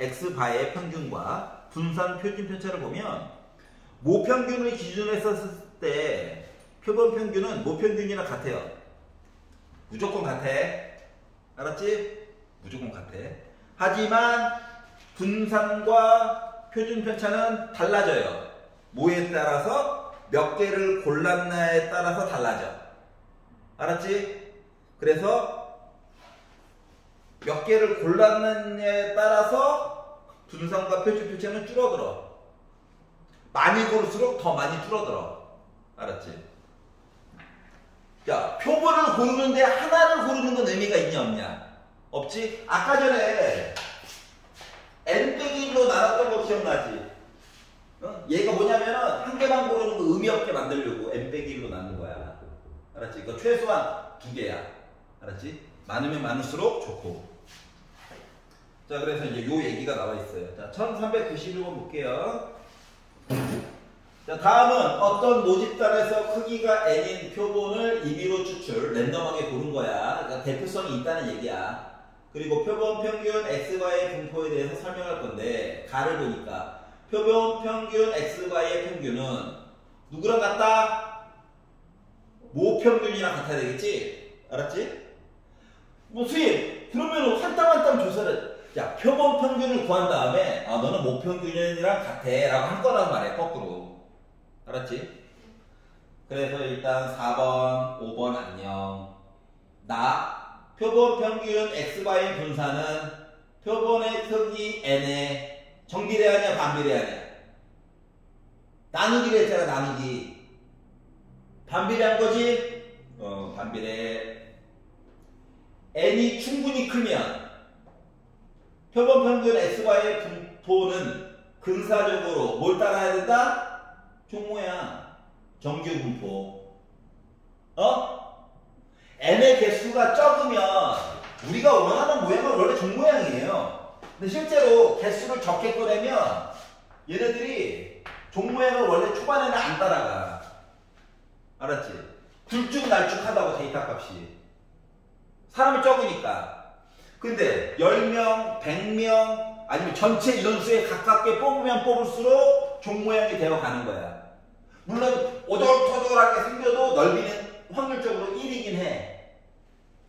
Speaker 1: x바의 평균과 분산 표준 편차를 보면 모평균을 기준으로 했었을 때 표본 평균은 모평균이랑 같아요. 무조건 같아. 알았지? 무조건 같아. 하지만 분산과 표준 편차는 달라져요. 뭐에 따라서 몇 개를 골랐나에 따라서 달라져. 알았지? 그래서 몇 개를 골랐느냐에 따라서 분산과 표준 편차는 줄어들어. 많이 고를수록 더 많이 줄어들어. 알았지? 야, 표본을 고르는데 하나를 고르는 건 의미가 있냐 없냐? 없지? 아까 전에 n-1로 나눴던 거 기억나지? 얘가 뭐냐면은 한 개만 고르는 거 의미 없게 만들려고 n-1로 나눈 거야. 알았지? 이거 최소한 두 개야. 알았지? 많으면 많을수록 좋고. 자, 그래서 이제 요 얘기가 나와 있어요. 자, 1391번 볼게요. 자, 다음은 어떤 모집단에서 크기가 n인 표본을 임의로 추출, 랜덤하게 고른 거야. 그러니까 대표성이 있다는 얘기야. 그리고 표본 평균 x과의 분포에 대해서 설명할 건데, 가를 보니까 표본 평균 x과의 평균은 누구랑 같다? 모평균이랑 같아야 되겠지? 알았지? 뭐 수임, 그러면 한 땀 한 땀 조사를, 야, 표본 평균을 구한 다음에 너는 모평균이랑 같아 라고 한 거란 말이야. 거꾸로. 알았지? 그래서 일단 4번 5번 안녕. 나 표본 평균 x바의 분산은 표본의 크기 n에 정비례하냐 반비례하냐? 나누기를 했잖아. 나누기. 반비례한 거지? 반비례. n이 충분히 크면 표본 평균 x바의 분포는 근사적으로 뭘 따라야 된다? 종모양, 정규 분포. n의 개수가 적으면 우리가 원하는 모양은 원래 종모양이에요. 근데 실제로 개수를 적게 꺼내면 얘네들이 종모양을 원래 초반에는 안 따라가. 알았지? 굴쭉날쭉하다고 데이터 값이. 사람이 적으니까. 근데 10명, 100명 아니면 전체 인원수에 가깝게 뽑으면 뽑을수록 종모양이 되어가는 거야. 물론 오돌토돌하게 생겨도 넓이는 확률적으로 1이긴 해.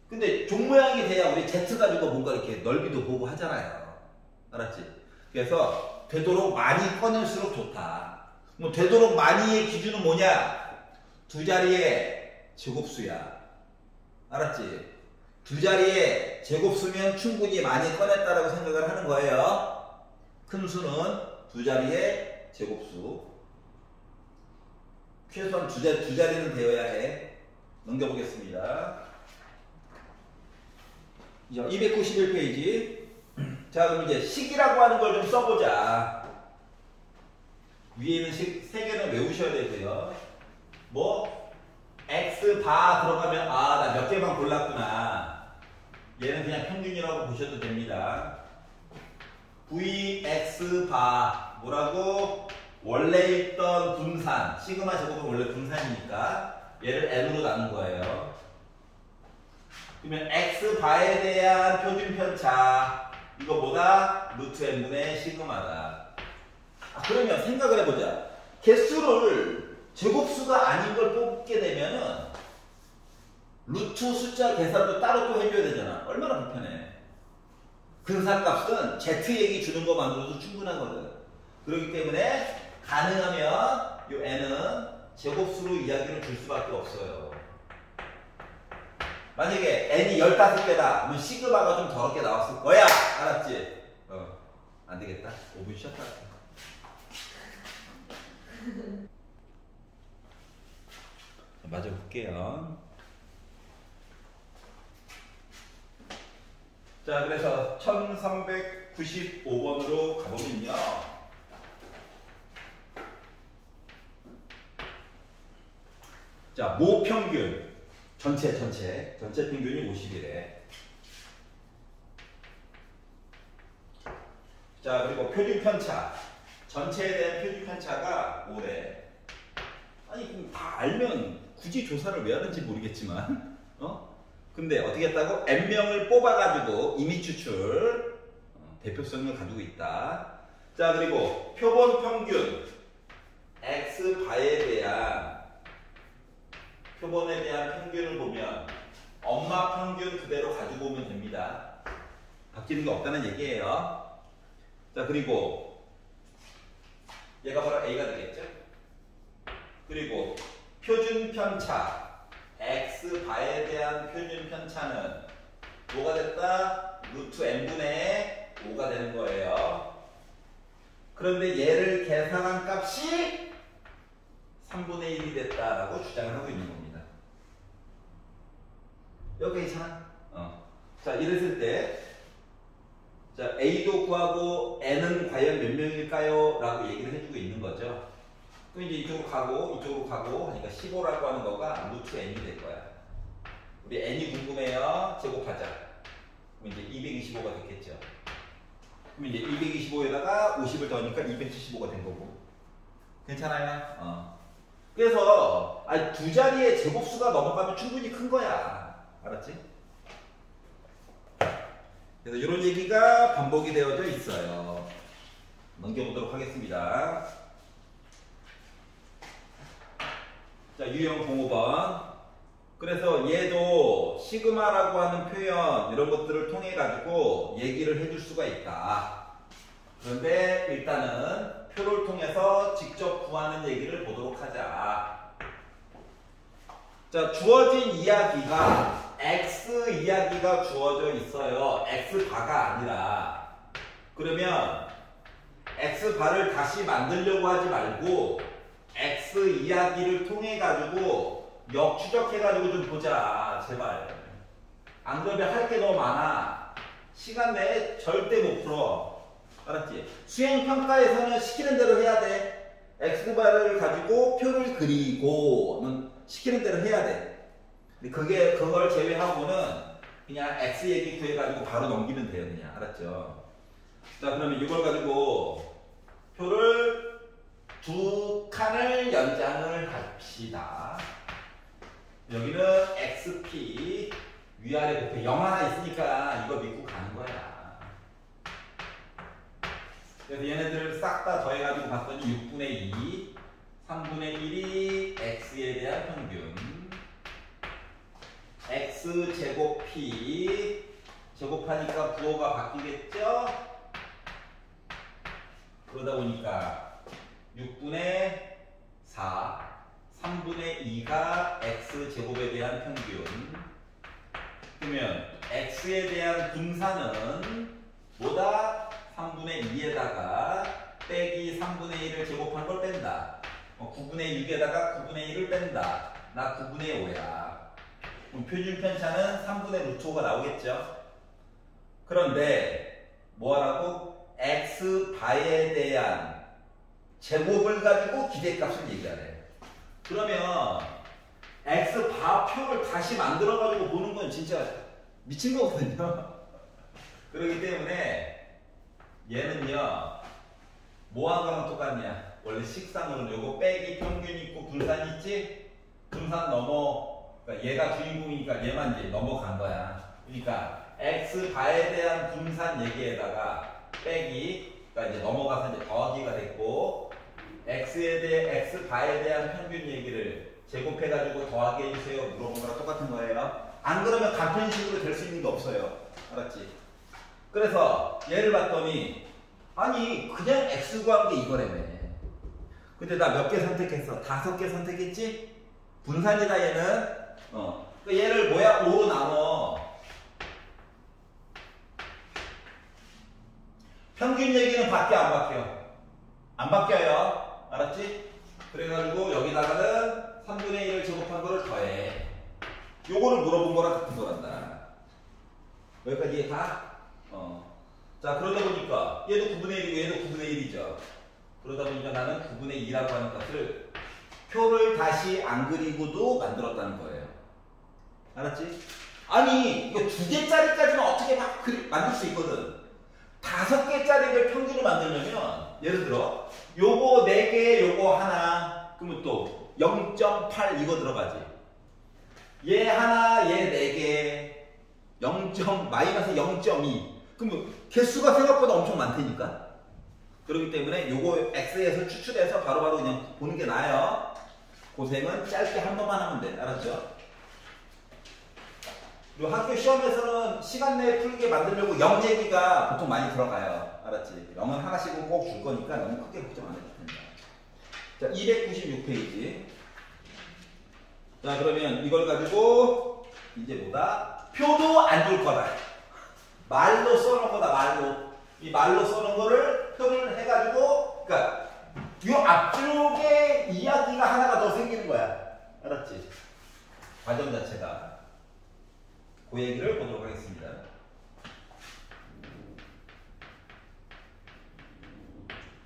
Speaker 1: 근데 종모양이 돼야 우리 Z 가지고 뭔가 이렇게 넓이도 보고 하잖아요. 알았지? 그래서 되도록 많이 꺼낼수록 좋다. 뭐 되도록 많이의 기준은 뭐냐? 두 자리의 제곱수야. 알았지? 두 자리의 제곱수면 충분히 많이 꺼냈다라고 생각을 하는 거예요. 큰 수는 두 자리의 제곱수. 최소한 두 자리는 되어야 해. 넘겨보겠습니다. 291페이지. 자, 그럼 이제 식이라고 하는 걸 좀 써보자. 위에 있는 식 세 개는 외우셔야 되고요. 뭐 x 바 들어가면 나 몇 개만 골랐구나. 얘는 그냥 평균이라고 보셔도 됩니다. vx 바 뭐라고? 원래 있던 분산 시그마 제곱은 원래 분산이니까 얘를 n으로 나눈 거예요. 그러면 x 바에 대한 표준 편차 이거 뭐다? 루트 n분의 시그마다. 그러면 생각을 해보자. 개수를 제곱수가 아닌 걸 뽑게 되면은 루트 숫자 계산도 따로 또 해줘야 되잖아. 얼마나 불편해. 근사값은 z 얘기 주는 것만으로도 충분하거든. 그렇기 때문에 가능하면 요 n은 제곱수로 이야기를 줄 수밖에 없어요. 만약에 n이 15개다 그러면 시그마가 좀 더럽게 나왔을 거야. 알았지? 안 되겠다. 5분 쉬었다. 마저 볼게요. 자, 그래서 1395번으로 가보면요. 자, 모평균. 전체 평균이 50이래. 자, 그리고 표준 편차. 전체에 대한 표준 편차가 5래. 아니, 그럼 다 알면 굳이 조사를 왜 하는지 모르겠지만, 근데 어떻게 했다고? n명을 뽑아가지고 이미 추출, 대표성을 가지고 있다. 자, 그리고 표본 평균, x바에 대한, 표본에 대한 평균을 보면 엄마 평균 그대로 가지고 오면 됩니다. 바뀌는 게 없다는 얘기예요. 자, 그리고 얘가 바로 a가 되겠죠? 그리고 표준 편차 x바에 대한 표준 편차는 뭐가 됐다? 루트 n분의 5가 되는 거예요. 그런데 얘를 계산한 값이 3분의 1이 됐다라고 주장을 하고 있는 겁니다. 여기 괜찮아? 자, 이랬을 때 자, a도 구하고 n은 과연 몇 명일까요? 라고 얘기를 해주고 있는 거죠. 그럼 이제 이쪽으로 가고 하니까 15라고 하는 거가 루트 n이 될 거야. 우리 n이 궁금해요. 제곱하자. 그럼 이제 225가 됐겠죠. 그럼 이제 225에다가 50을 더하니까 275가 된 거고. 괜찮아요? 그래서 두 자리의 제곱수가 넘어가면 충분히 큰 거야. 알았지? 그래서 이런 얘기가 반복이 되어져 있어요. 넘겨보도록 하겠습니다. 자, 유형 05번. 그래서 얘도 시그마라고 하는 표현 이런 것들을 통해 가지고 얘기를 해줄 수가 있다. 그런데 일단은 표를 통해서 직접 구하는 얘기를 보도록 하자. 자, 주어진 이야기가 x 이야기가 주어져 있어요. x 바가 아니라. 그러면 x 바를 다시 만들려고 하지 말고 x 이야기를 통해 가지고 역추적해 가지고 좀 보자. 제발. 안 그러면 할 게 너무 많아. 시간 내에 절대 못 풀어. 알았지? 수행평가에서는 시키는 대로 해야 돼. x바를 가지고 표를 그리고는 시키는 대로 해야 돼. 근데 그걸 제외하고는 그냥 x 얘기 구해가지고 바로 넘기면 돼요. 그냥. 알았죠? 자, 그러면 이걸 가지고 표를 두 칸을 연장을 합시다. 여기는 xp 위아래 곱해 0 하나 있으니까 이거 믿고 가는 거야. 그래서 얘네들을 싹 다 더해가지고 봤더니 6분의 2, 3분의 1이 x에 대한 평균. x제곱 p 제곱하니까 부호가 바뀌겠죠? 그러다 보니까 6분의 4, 3분의 2가 x제곱에 대한 평균. 그러면 x에 대한 분산은 뭐다? 3분의 2에다가 빼기 3분의 1을 제곱한 걸 뺀다. 9분의 6에다가 9분의 1을 뺀다. 나 9분의 5야. 그럼 표준 편차는 3분의 루트 5가 나오겠죠? 그런데 뭐라고? x바에 대한 제곱을 가지고 기대값을 얘기하래. 그러면 x바표를 다시 만들어 가지고 보는 건 진짜 미친 거거든요. 그렇기 때문에 얘는요, 뭐한 거랑 똑같냐? 원래 식상으로는 요거 빼기 평균 있고 분산 있지? 분산 넘어, 그러니까 얘가 주인공이니까 얘만 이제 넘어간 거야. 그러니까 x바에 대한 분산 얘기에다가 빼기, 그러니까 이제 넘어가서 이제 더하기가 됐고, x바에 대한 평균 얘기를 제곱해가지고 더하게 해주세요 물어본 거랑 똑같은 거예요. 안 그러면 간편식으로 될 수 있는 게 없어요. 알았지? 그래서 얘를 봤더니 아니 그냥 x 구한 게 이거라며. 근데 나 몇 개 선택했어? 5개 선택했지? 분산이다 얘는. 그러니까 얘를 뭐야? 5로 나눠. 평균 얘기는 바뀌어 안 바뀌어? 안 바뀌어요. 알았지? 그래가지고 여기다가는 3분의 1을 제곱한 거를 더해. 요거를 물어본 거랑 같은 거란다. 여기까지 이해가? 자, 그러다 보니까 얘도 9분의 1이고 얘도 9분의 1이죠. 그러다 보니까 나는 9분의 2라고 하는 값을 표를 다시 안 그리고도 만들었다는 거예요. 알았지? 아니, 이거 2개짜리까지는 어떻게 막 만들 수 있거든. 5개짜리를 평균을 만들려면 예를 들어 요거 4개, 요거 하나, 그러면 또 0.8 이거 들어가지. 얘 하나, 얘 4개, 마이너스 0.2. 그러면 개수가 생각보다 엄청 많다니까. 그렇기 때문에 요거 x에서 추출해서 바로바로 그냥 보는 게 나아요. 고생은 짧게 한 번만 하면 돼. 알았죠? 그리고 학교 시험에서는 시간 내에 풀게 만들려고 0제기가 보통 많이 들어가요. 알았지? 0은 하나씩은 꼭 줄 거니까 너무 크게 걱정 안 해도 된다. 자, 296페이지. 자, 그러면 이걸 가지고 이제 뭐다? 표도 안 줄 거다. 말로 써놓은 거다, 말로. 이 말로 써놓은 거를 표를 해가지고, 그러니까 이 앞쪽에 이야기가 하나가 더 생기는 거야. 알았지? 과정 자체가. 그 얘기를 보도록 하겠습니다.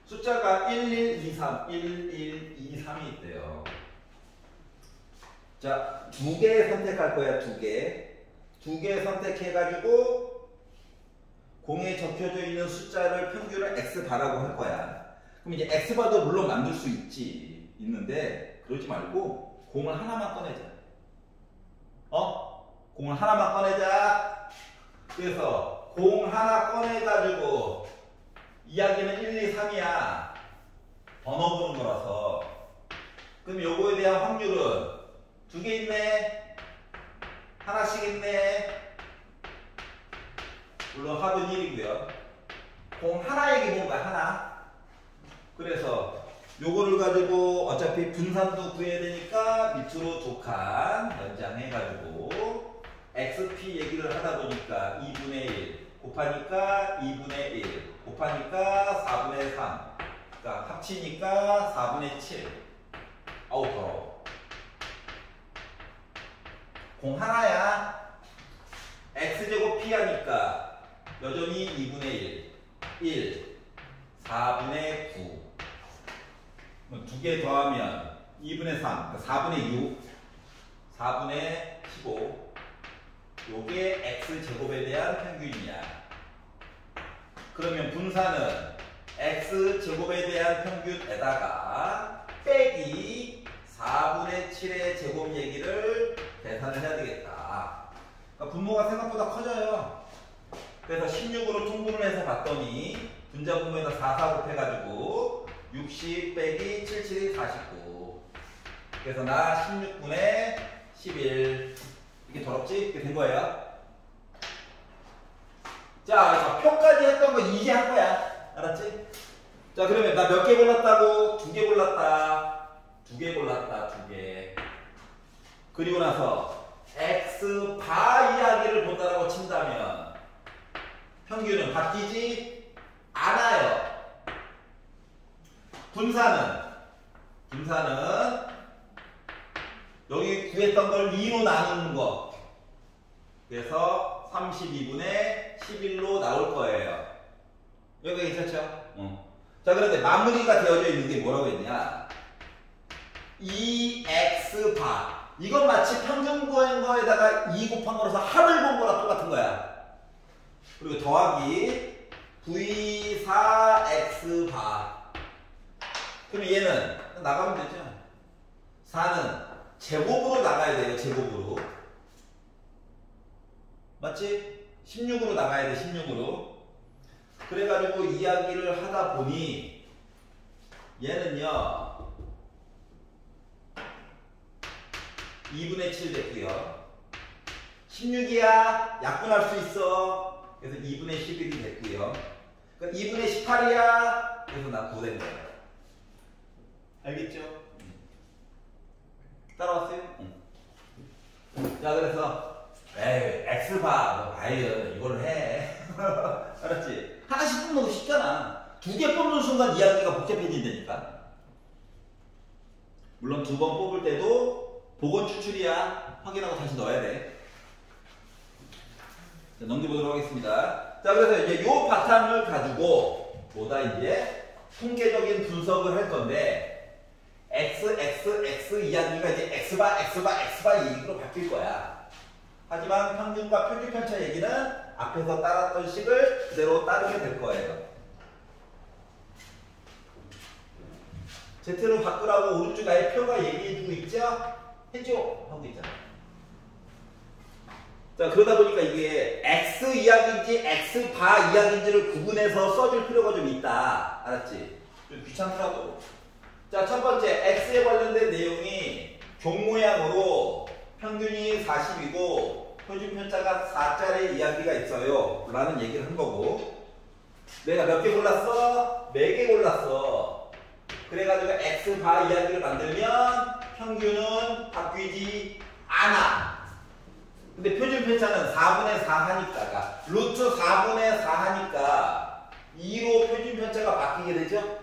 Speaker 1: 숫자가 1123, 1123이 있대요. 자, 2개 선택할 거야, 2개. 2개 선택해가지고 공에 적혀져 있는 숫자를 평균을 x바라고 할 거야. 그럼 이제 x바도 물론 만들 수 있는데 그러지 말고 공을 하나만 꺼내자. 공을 하나만 꺼내자. 그래서 공 하나 꺼내가지고 이야기는 1, 2, 3이야. 번호 보는 거라서. 그럼 요거에 대한 확률은 2개 있네. 하나씩 있네. 물론 합은 1이고요. 공 하나 얘기 본 거야, 하나. 그래서 요거를 가지고 어차피 분산도 구해야 되니까 밑으로 두 칸 연장해가지고 XP 얘기를 하다 보니까 2분의 1 곱하니까 2분의 1 곱하니까 4분의 3 그러니까 합치니까 4분의 7 아우 더러워. 공 하나야. X제곱 P 하니까 여전히 2분의 1 4분의 9 두 개 더하면 2분의 3 그러니까 4분의 6 4분의 15 요게 X제곱에 대한 평균이야. 그러면 분산은 X제곱에 대한 평균에다가 빼기 4분의 7의 제곱 얘기를 계산을 해야 되겠다. 그러니까 분모가 생각보다 커져요. 그래서 16으로 통분을 해서 봤더니 분자 분모에다 4, 4 곱해가지고 60 빼기 77이 49. 그래서 나 16분의 11. 이게 더럽지? 이렇게 된 거예요. 자, 표까지 했던 거 이제 한 거야. 알았지? 자, 그러면 나 몇 개 골랐다고? 2개 골랐다. 2개 골랐다. 2개. 그리고 나서 X바 이야기를 본다라고 친다면 평균은 바뀌지 않아요. 분산은 여기 구했던 걸 2로 나누는 거. 그래서 32분의 11로 나올 거예요. 여기가 괜찮죠? 자, 그런데 마무리가 되어져 있는 게 뭐라고 했냐? 2x 바. 이건 마치 평균 구한 거에다가 2 곱한 거라서 합을 본 거랑 똑같은 거야. 그리고 더하기 v4x 바. 그럼 얘는 나가면 되죠? 4는 제곱으로 나가야 돼요. 제곱으로. 맞지? 16으로 나가야 돼. 16으로. 그래가지고 이야기를 하다 보니 얘는요 2분의 7 됐고요. 16이야 약분할 수 있어. 그래서 2분의 11이 됐고요. 그러니까 2분의 18이야. 그래서 나 9 된 거예요. 알겠죠? 따라왔어요? 자, 그래서 에이 X바 아유 이걸 해. 알았지? 하나씩 뽑는 거 쉽잖아. 2개 뽑는 순간 이야기가 복잡해진다니까. 물론 2번 뽑을 때도 복원 추출이야. 확인하고 다시 넣어야 돼. 자, 넘겨보도록 하겠습니다. 자, 그래서 이제 요 바탕을 가지고 뭐다 이제 통계적인 분석을 할 건데 X 이야기가 이제 X바 얘기로 바뀔 거야. 하지만 평균과 표준 편차 얘기는 앞에서 따랐던 식을 그대로 따르게 될 거예요. Z로 바꾸라고 오른쪽 아예 표가 얘기해주고 있죠? 해줘! 하고 있잖아. 자, 그러다 보니까 이게 X 이야기인지 X 바 이야기인지를 구분해서 써줄 필요가 좀 있다. 알았지? 좀 귀찮더라고. 자, 첫 번째 X에 관련된 내용이 종 모양으로 평균이 40이고 표준 편차가 4짜리 이야기가 있어요 라는 얘기를 한 거고, 내가 몇 개 골랐어? 4개 골랐어. 그래가지고 X 바 이야기를 만들면 평균은 바뀌지 않아. 근데 표준 편차는 4분의 4 하니까, 루트 4분의 4 하니까 2로 표준 편차가 바뀌게 되죠?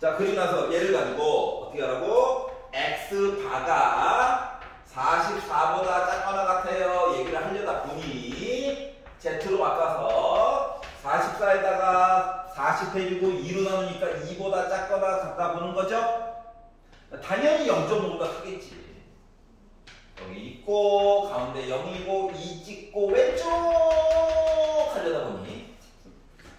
Speaker 1: 자, 그리고 나서 얘를 가지고 어떻게 하라고? X바가 44보다 작거나 같아요 얘기를 하려다 보니 Z로 바꿔서 44에다가 40 해주고 2로 나누니까 2보다 작거나 같다 보는 거죠? 당연히 0.5보다 크겠지. 여기 있고 가운데 0이고 2 찍고 왼쪽 하려다 보니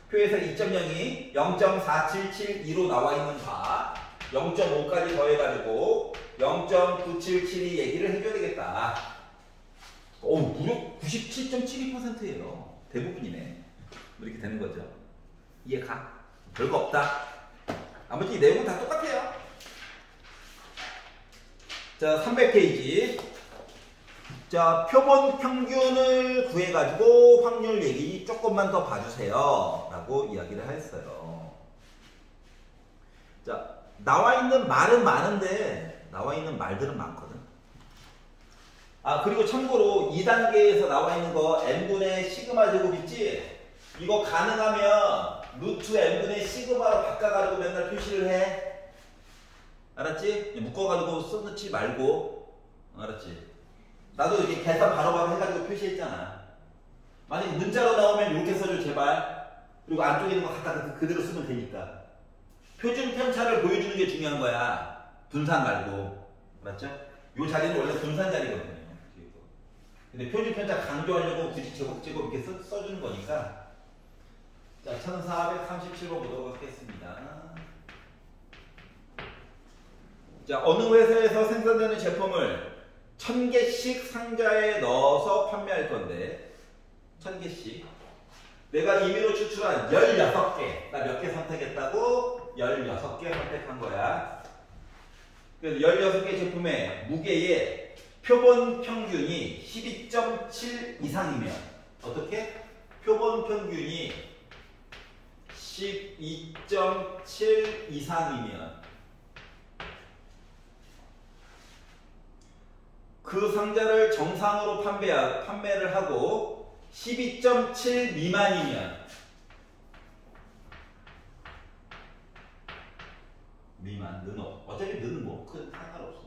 Speaker 1: 표에서 2.0이 0.4772로 나와 있는 바 0.5까지 더해가지고 0.977이 얘기를 해줘야 되겠다. 무려 97.72%예요. 대부분이네. 이렇게 되는 거죠. 이해가? 별거 없다. 나머지 이 내용은 다 똑같아요. 자, 300페이지. 자, 표본 평균을 구해가지고 확률 얘기 조금만 더 봐주세요 라고 이야기를 했어요. 자, 나와 있는 말은 많은데 나와 있는 말들은 많거든. 아, 그리고 참고로 2단계에서 나와 있는 거 n분의 시그마 제곱 있지? 이거 가능하면 루트 n분의 시그마로 바꿔가지고 맨날 표시를 해. 알았지? 묶어가지고 써놓지 말고. 알았지? 나도 이렇게 계산 바로바로 해가지고 표시했잖아. 만약에 문자로 나오면 이렇게 써줘 제발. 그리고 안쪽에 있는 거 갖다 그대로 쓰면 되니까. 표준 편차를 보여주는 게 중요한 거야. 분산 말고. 맞죠? 요 자리는 원래 분산 자리거든요. 근데 표준 편차 강조하려고 굳이 제곱 이렇게 써주는 거니까. 자, 1437번 보도록 하겠습니다. 자, 어느 회사에서 생산되는 제품을 1000개씩 상자에 넣어서 판매할 건데 1000개씩 내가 임의로 추출한 16개 나 몇 개 선택했다고? 16개 선택한 거야. 그래서 16개 제품의 무게의 표본 평균이 12.7 이상이면 어떻게? 표본 평균이 12.7 이상이면 그 상자를 정상으로 판매를 하고 12.7 미만이면 미만, 는 어차피 는은 뭐 큰 상관없어.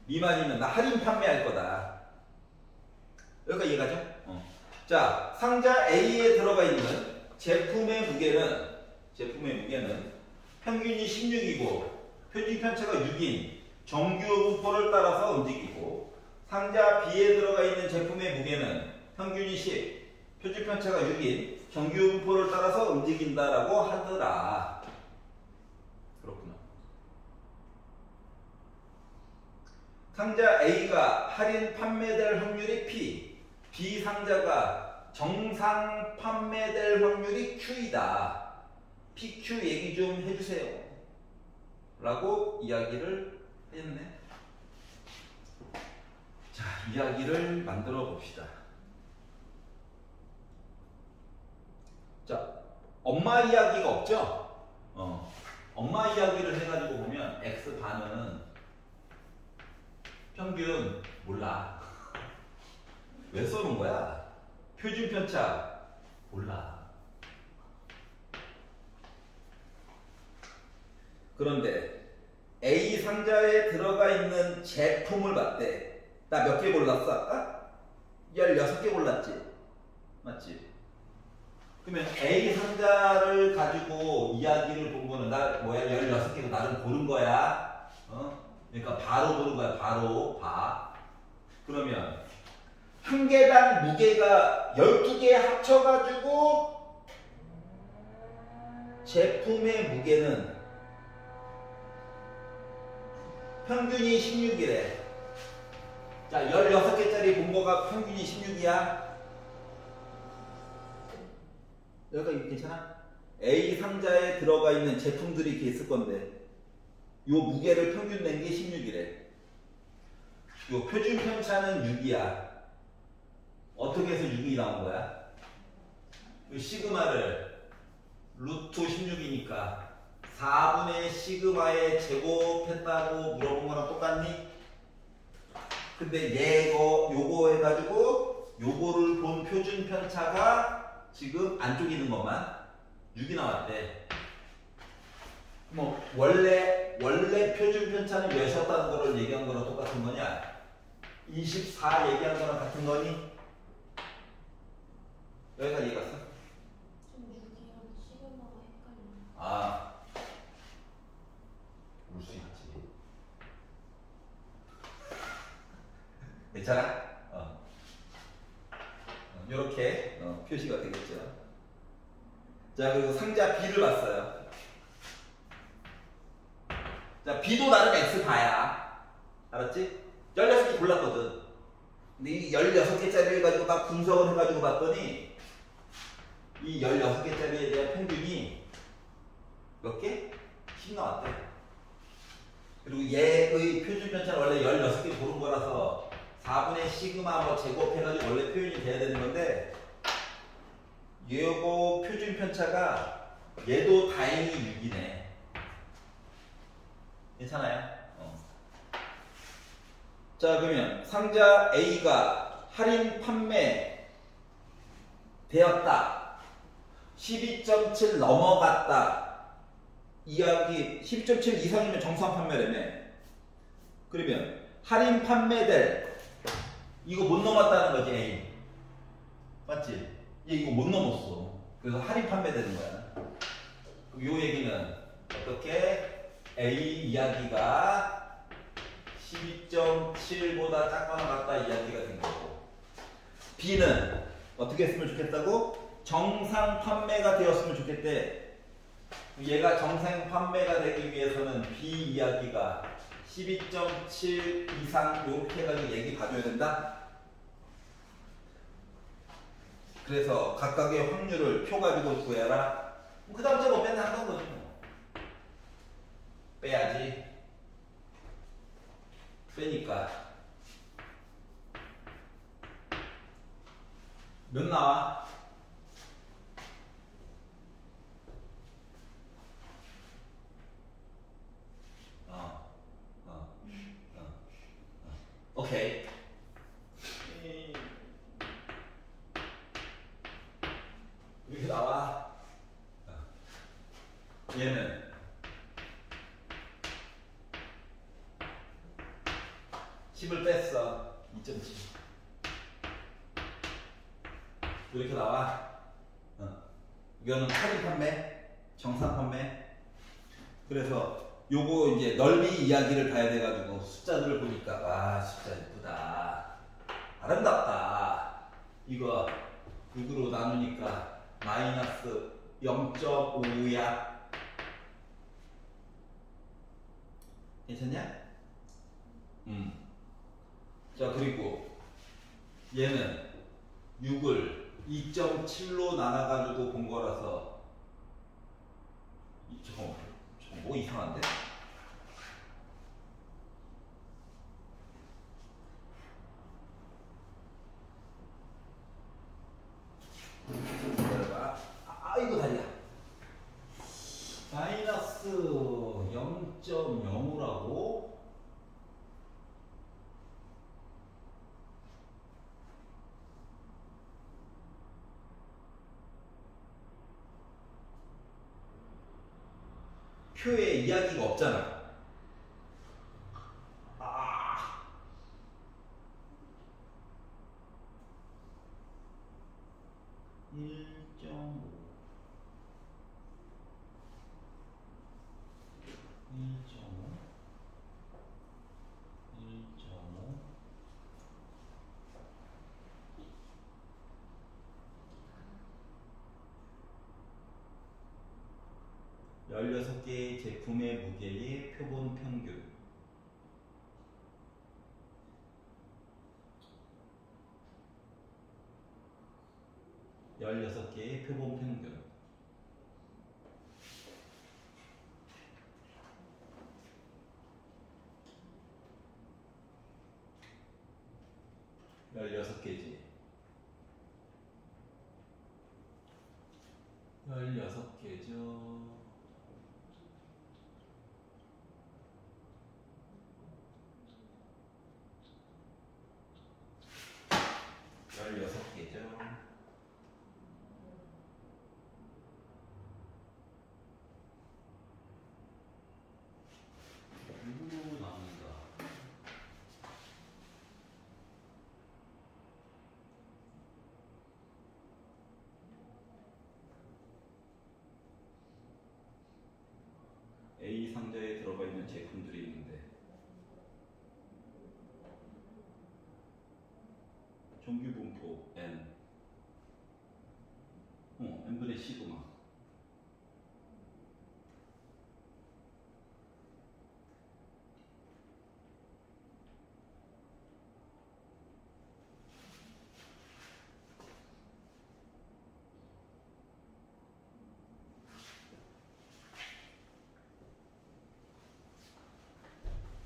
Speaker 1: 미만이면 나 할인 판매할 거다. 여기까지 이해가죠? 자, 상자 A에 들어가 있는 제품의 무게는 평균이 16이고 표준 편차가 6인 정규 분포를 따라서 움직이고, 상자 B에 들어가 있는 제품의 무게는 평균이 10, 표준 편차가 6인 정규 분포를 따라서 움직인다라고 하더라. 그렇구나. 상자 A가 할인 판매될 확률이 P, B 상자가 정상 판매될 확률이 Q이다. PQ 얘기 좀 해주세요. 라고 이야기를 했네. 자, 이야기를 만들어 봅시다. 자, 엄마 이야기가 없죠? 엄마 이야기를 해가지고 보면 X반은 평균 몰라. 왜 써놓은 거야? 표준 편차 몰라. 그런데 A 상자에 들어가 있는 제품을 봤대. 나 몇 개 골랐어 아까? 16개 골랐지? 맞지? 그러면 A 상자를 가지고 이야기를 본 거는 나 뭐야? 16개도 나름 고른 거야. 그러니까 바로 고른 거야. 바로 봐. 그러면 한 개당 무게가 12개 합쳐가지고 제품의 무게는 평균이 16이래. 자, 16개짜리 본 거가 평균이 16이야. 여기가 괜찮아? A 상자에 들어가 있는 제품들이 이렇게 있을 건데 요 무게를 평균 낸 게 16이래. 요 표준 편차는 6이야. 어떻게 해서 6이 나온 거야? 요 시그마를 루트 16이니까 4분의 시그마에 제곱했다고 물어본 거랑 똑같니? 근데 요거 해가지고 요거를 본 표준 편차가 지금 안쪽에 있는 것만 6이 나왔대. 뭐 원래 표준 편차는 몇이었다는 거를 얘기한 거랑 똑같은 거냐? 24 얘기한 거랑 같은 거니? 여기까지 이해갔어?
Speaker 2: 좀 6이랑 시그마가 헷갈리네.
Speaker 1: 아, 울 수 있지. 괜찮아? 이렇게 표시가 되겠죠. 자, 그리고 상자 B를 봤어요. 자, B도 나름 X바야. 알았지? 16개 골랐거든. 근데 이 16개짜리를 가지고 막 분석을 해가지고 봤더니 이 16개짜리에 대한 평균이 몇 개? 10 나왔대. 그리고 얘의 표준 편차는 원래 16개 고른 거라서 4분의 시그마 뭐 제곱해가지고 원래 표현이 돼야 되는 건데 얘거 표준 편차가 얘도 다행히 6이네. 괜찮아요? 자, 그러면 상자 A가 할인 판매 되었다. 12.7 넘어갔다. 이야기 12.7 이상이면 정상 판매라며. 그러면 할인 판매될 이거 못 넘었다는 거지. A 맞지? 얘 이거 못 넘었어. 그래서 할인 판매되는 거야. 요 얘기는 어떻게 A 이야기가 12.7보다 작거나 같다 이야기가 된 거고, B는 어떻게 했으면 좋겠다고? 정상 판매가 되었으면 좋겠대. 얘가 정상 판매가 되기 위해서는 B 이야기가 12.7 이상 이렇게 해가지고 얘기 봐줘야 된다. 그래서 각각의 확률을 표 가지고 구해라. 그 다음 저 맨날 하던 거지 뭐. 빼야지. 빼니까 몇 나와? 오케이. 이렇게 나와. 얘는 2cm. 이렇게 나와. 이거는 할인 판매, 정상 판매. 그래서 요거 이제 넓이 이야기를 봐야 돼가지고 숫자들을 보니까 와 숫자 예쁘다, 아름답다. 이거 6으로 나누니까 마이너스 0.5야. 괜찮냐? 자, 그리고 얘는 6을 2.7로 나눠가지고 본 거라서 저거 뭐 이상한데? 기다려봐. 이거 다리야. 마이너스 0.05라고? 표에 이야기가 없잖아. 1.5 16개의 제품의 무게의 표본 평균. (16개의) 표본 평균. (16 개지) 16개죠. 누구로 나옵니다. A 상자에 들어가 있는 제품들이 있는데 정규 분포 N, N분의 시그마.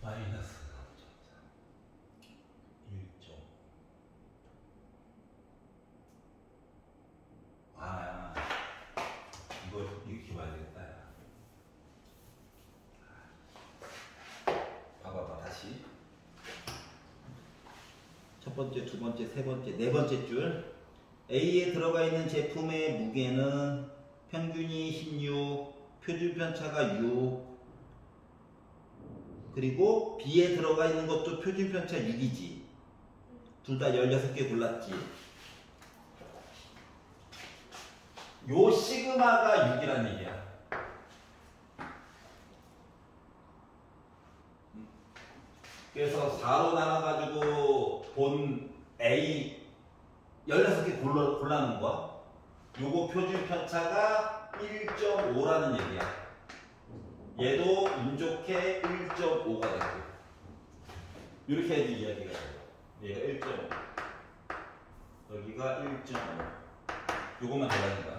Speaker 1: 마이너스 1점. 이거 이렇게 봐야 되겠다. 봐봐봐 다시. 첫 번째, 두 번째, 세 번째, 네 번째 줄. A에 들어가 있는 제품의 무게는 평균이 16, 표준 편차가 6. 그리고 B에 들어가 있는 것도 표준 편차 6이지. 둘 다 16개 골랐지. 요 시그마가 6이란 얘기야. 그래서 4로 나눠가지고 본 A 16개 골라놓은 거야. 요거 표준 편차가 1.5라는 얘기야. 얘도 운 좋게 1.5가 되고, 이렇게 해야지 이야기가 돼요. 얘가 1.5, 여기가 1.5. 요것만 달라진다.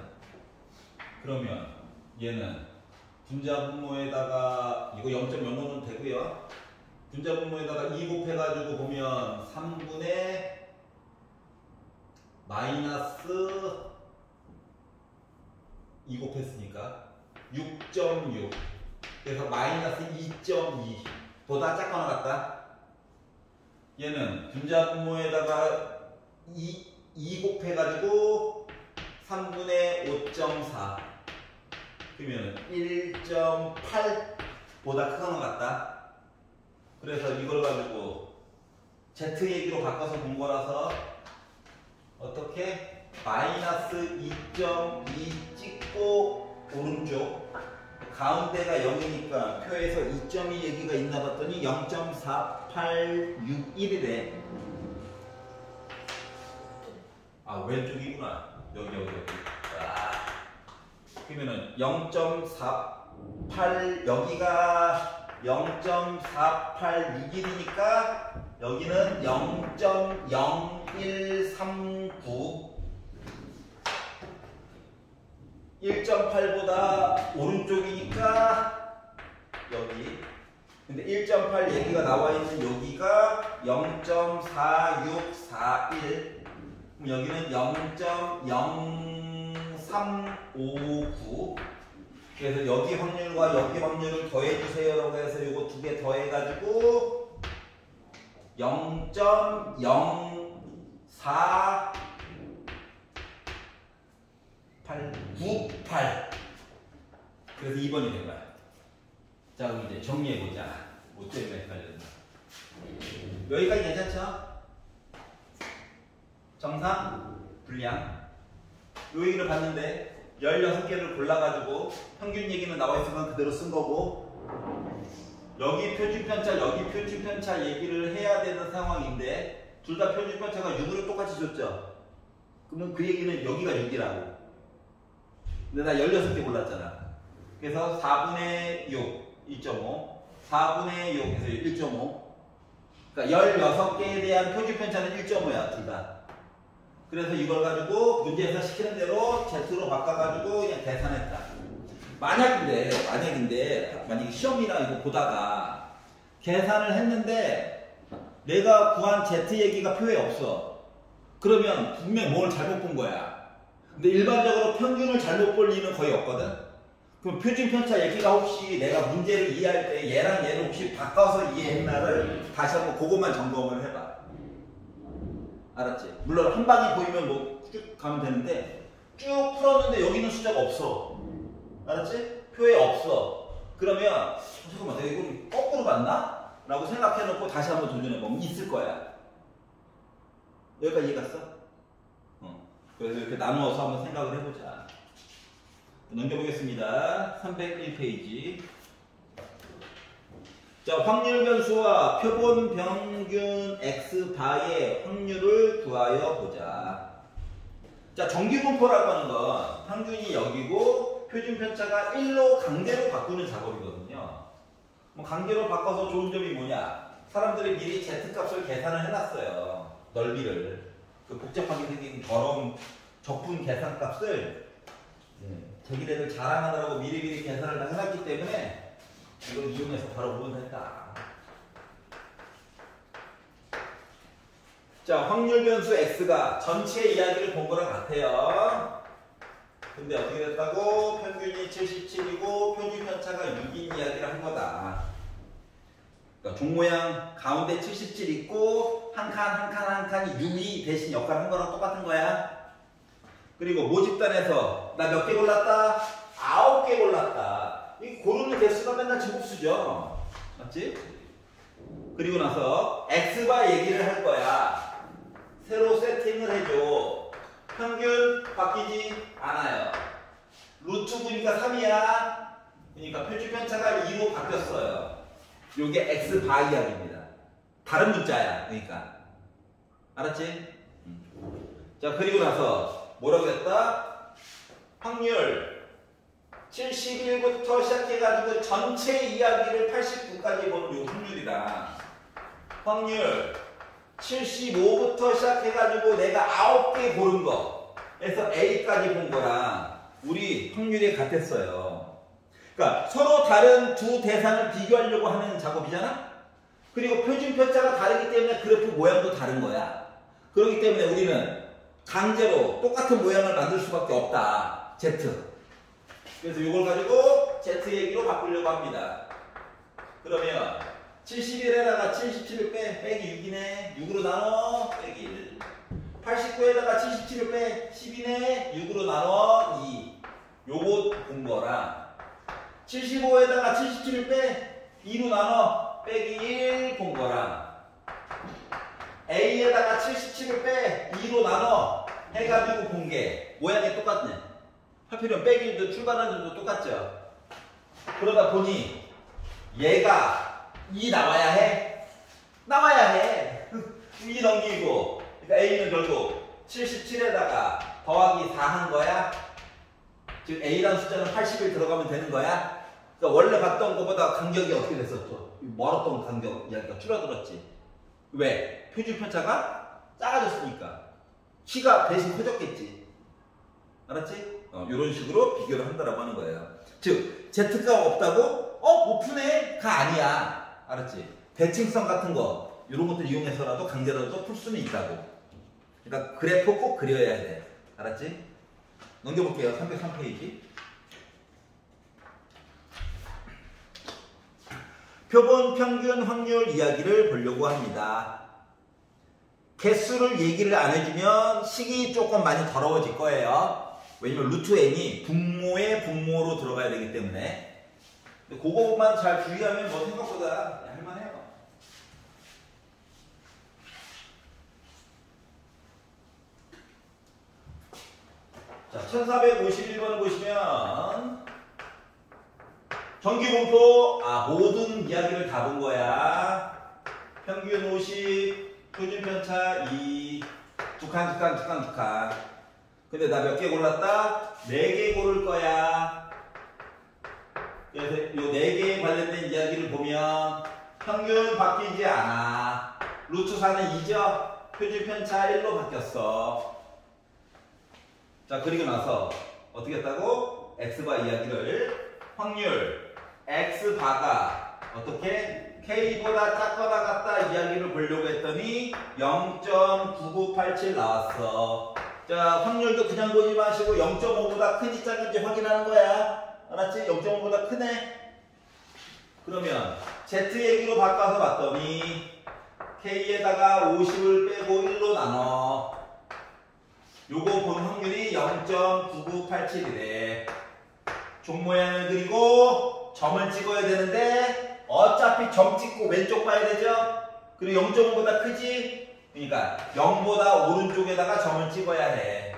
Speaker 1: 그러면 얘는 분자분모에다가 이거 0.05는 되고요. 분자분모에다가 2 곱해가지고 보면 3분의 마이너스 2 곱했으니까 6.6. 그래서 마이너스 2.2 보다 작거나 같다. 얘는 분자분모에다가 2 곱해가지고 3분의 5.4 그러면 1.8 보다 크거나 같다. 그래서 이걸 가지고 Z 얘기로 바꿔서 본 거라서 어떻게? 마이너스 2.2 찍고 오른쪽 가운데가 0이니까 표에서 2.2 얘기가 있나 봤더니 0.4861이래. 아 왼쪽이구나. 여기. 아. 그러면은 0.48 여기가 0.4861이니까 여기는 0.0139 1.8보다 오른쪽이니까 여기. 근데 1.8 얘기가 나와 있는 여기가 0.4641. 그럼 여기는 0.0359. 그래서 여기 확률과 여기 확률을 더해주세요라고 해서 이거 두 개 더해가지고 0.04 98. 그래서 2번이 된 거야. 자, 그럼 이제 정리해보자. 뭐 때문에 헷갈렸나. 여기까지 괜찮죠? 정상, 불량. 요 얘기를 봤는데 16개를 골라가지고 평균 얘기는 나와 있으면 그대로 쓴 거고 여기 표준편차, 여기 표준편차 얘기를 해야 되는 상황인데 둘 다 표준편차가 6으로 똑같이 줬죠? 그러면 그 얘기는 여기가 6이라고. 근데 나 16개 골랐잖아. 그래서 4분의 6, 2.5, 4분의 6 해서 1.5. 그러니까 16개에 대한 표준편차는 1.5야, 둘 다. 그래서 이걸 가지고 문제에서 시키는 대로 Z로 바꿔가지고 그냥 계산했다. 만약에 시험이나 이거 보다가 계산을 했는데 내가 구한 Z 얘기가 표에 없어. 그러면 분명 뭘 잘못 본 거야. 근데 일반적으로 평균을 잘못 볼 리는 거의 없거든. 그럼 표준편차 얘기가 혹시 내가 문제를 이해할 때 얘랑 얘를 혹시 바꿔서 이해했나를 다시 한번 그것만 점검을 해봐. 알았지? 물론 한 방에 보이면 뭐 쭉 가면 되는데 쭉 풀었는데 여기는 숫자가 없어. 알았지? 표에 없어. 그러면 잠깐만 내가 이걸 거꾸로 봤나? 라고 생각해놓고 다시 한번 도전해보면 있을 거야. 여기까지 이해 갔어? 그래서 이렇게 나누어서 한번 생각을 해보자. 넘겨보겠습니다. 301페이지. 자, 확률 변수와 표본 평균 x바의 확률을 구하여 보자. 자, 정규분포라고 하는 건 평균이 여기고 표준 편차가 1로 강제로 바꾸는 작업이거든요. 뭐 강제로 바꿔서 좋은 점이 뭐냐? 사람들이 미리 z값을 계산을 해놨어요. 넓이를. 그 복잡하게 생긴 더러운 적분 계산값을 자기네들 자랑하느라고 미리미리 계산을 다 해놨기 때문에 이걸 이용해서 바로 보면 된다. 자, 확률 변수 x가 전체 이야기를 본 거랑 같아요. 근데 어떻게 됐다고? 평균이 77이고 표준 편차가 6인 이야기를 한 거다. 그러니까 종 모양 가운데 77 있고 한 칸이 6이 대신 역할을 한 거랑 똑같은 거야. 그리고 모집단에서 나 몇 개 골랐다? 9개 골랐다. 이 고르는 개수가 맨날 제곱수죠. 맞지? 그리고 나서 x바 얘기를 할 거야. 새로 세팅을 해줘. 평균 바뀌지 않아요. 루트 9니까 3이야. 그러니까 표준 편차가 2로 바뀌었어요. 요게 x바 이야기입니다. 다른 문자야. 그러니까. 알았지? 자, 그리고 나서 뭐라고 했다? 확률 71부터 시작해가지고 전체 이야기를 89까지 보는 요 확률이다. 확률 75부터 시작해가지고 내가 9개 고른 거에서 A까지 본 거랑 우리 확률이 같았어요. 그러니까 서로 다른 두 대상을 비교하려고 하는 작업이잖아? 그리고 표준 편차가 다르기 때문에 그래프 모양도 다른 거야. 그렇기 때문에 우리는 강제로 똑같은 모양을 만들 수밖에 없다. Z. 그래서 이걸 가지고 Z 얘기로 바꾸려고 합니다. 그러면 71에다가 77을 빼기 6이네. 6으로 나눠 빼기 1. 89에다가 77을 빼 10이네. 6으로 나눠 2. 요거 본 거랑 75에다가 77을 빼 2로 나눠 빼기 1 본 거랑 A에다가 77을 빼 2로 나눠 해가지고 본 게 모양이 똑같네. 하필이면 빼기도 출발하는 점도 똑같죠. 그러다 보니 얘가 2 나와야 해. 나와야 해. 2 넘기고 그러니까 A는 결국 77에다가 더하기 4 한 거야. 즉 A라는 숫자는 80일 들어가면 되는 거야. 그러니까 원래 봤던 것보다 간격이 어떻게 됐었죠? 멀었던 간격 이야기가 줄어들었지. 왜? 표준 편차가 작아졌으니까. 키가 대신 커졌겠지. 알았지? 이런 식으로 비교를 한다라고 하는 거예요. 즉 Z가 없다고? 못 푸네?가 아니야. 알았지? 대칭성 같은 거 이런 것들 이용해서라도 강제로도 풀 수는 있다고. 그러니까 그래프 꼭 그려야 돼. 알았지? 넘겨볼게요. 303페이지. 표본 평균 확률 이야기를 보려고 합니다. 개수를 얘기를 안 해주면 식이 조금 많이 더러워질 거예요. 왜냐면 루트 n이 분모의 분모로 들어가야 되기 때문에. 근데 그거만 잘 주의하면 뭐 생각보다 할만해요. 자, 1451번을 보시면 정기분포 모든 이야기를 다 본 거야. 평균 50, 표준편차 2, 두 칸. 근데 나 몇 개 골랐다? 4개 고를 거야. 그래서 이 4개에 관련된 이야기를 보면 평균 바뀌지 않아. 루트 4는 2죠? 표준편차 1로 바뀌었어. 자, 그리고 나서 어떻게 했다고? X바 이야기를 확률 X바가 어떻게? K보다 작거나 같다 이야기를 보려고 했더니 0.9987 나왔어. 자, 확률도 그냥 보지 마시고 0.5보다 큰지 작은지 확인하는 거야. 알았지? 0.5보다 크네. 그러면 Z 얘기로 바꿔서 봤더니 K에다가 50을 빼고 1로 나눠. 요거 본 확률이 0.9987이래. 종 모양을 그리고 점을 찍어야 되는데 어차피 점 찍고 왼쪽 봐야 되죠? 그리고 0.5보다 크지? 그러니까 0보다 오른쪽에다가 점을 찍어야 해.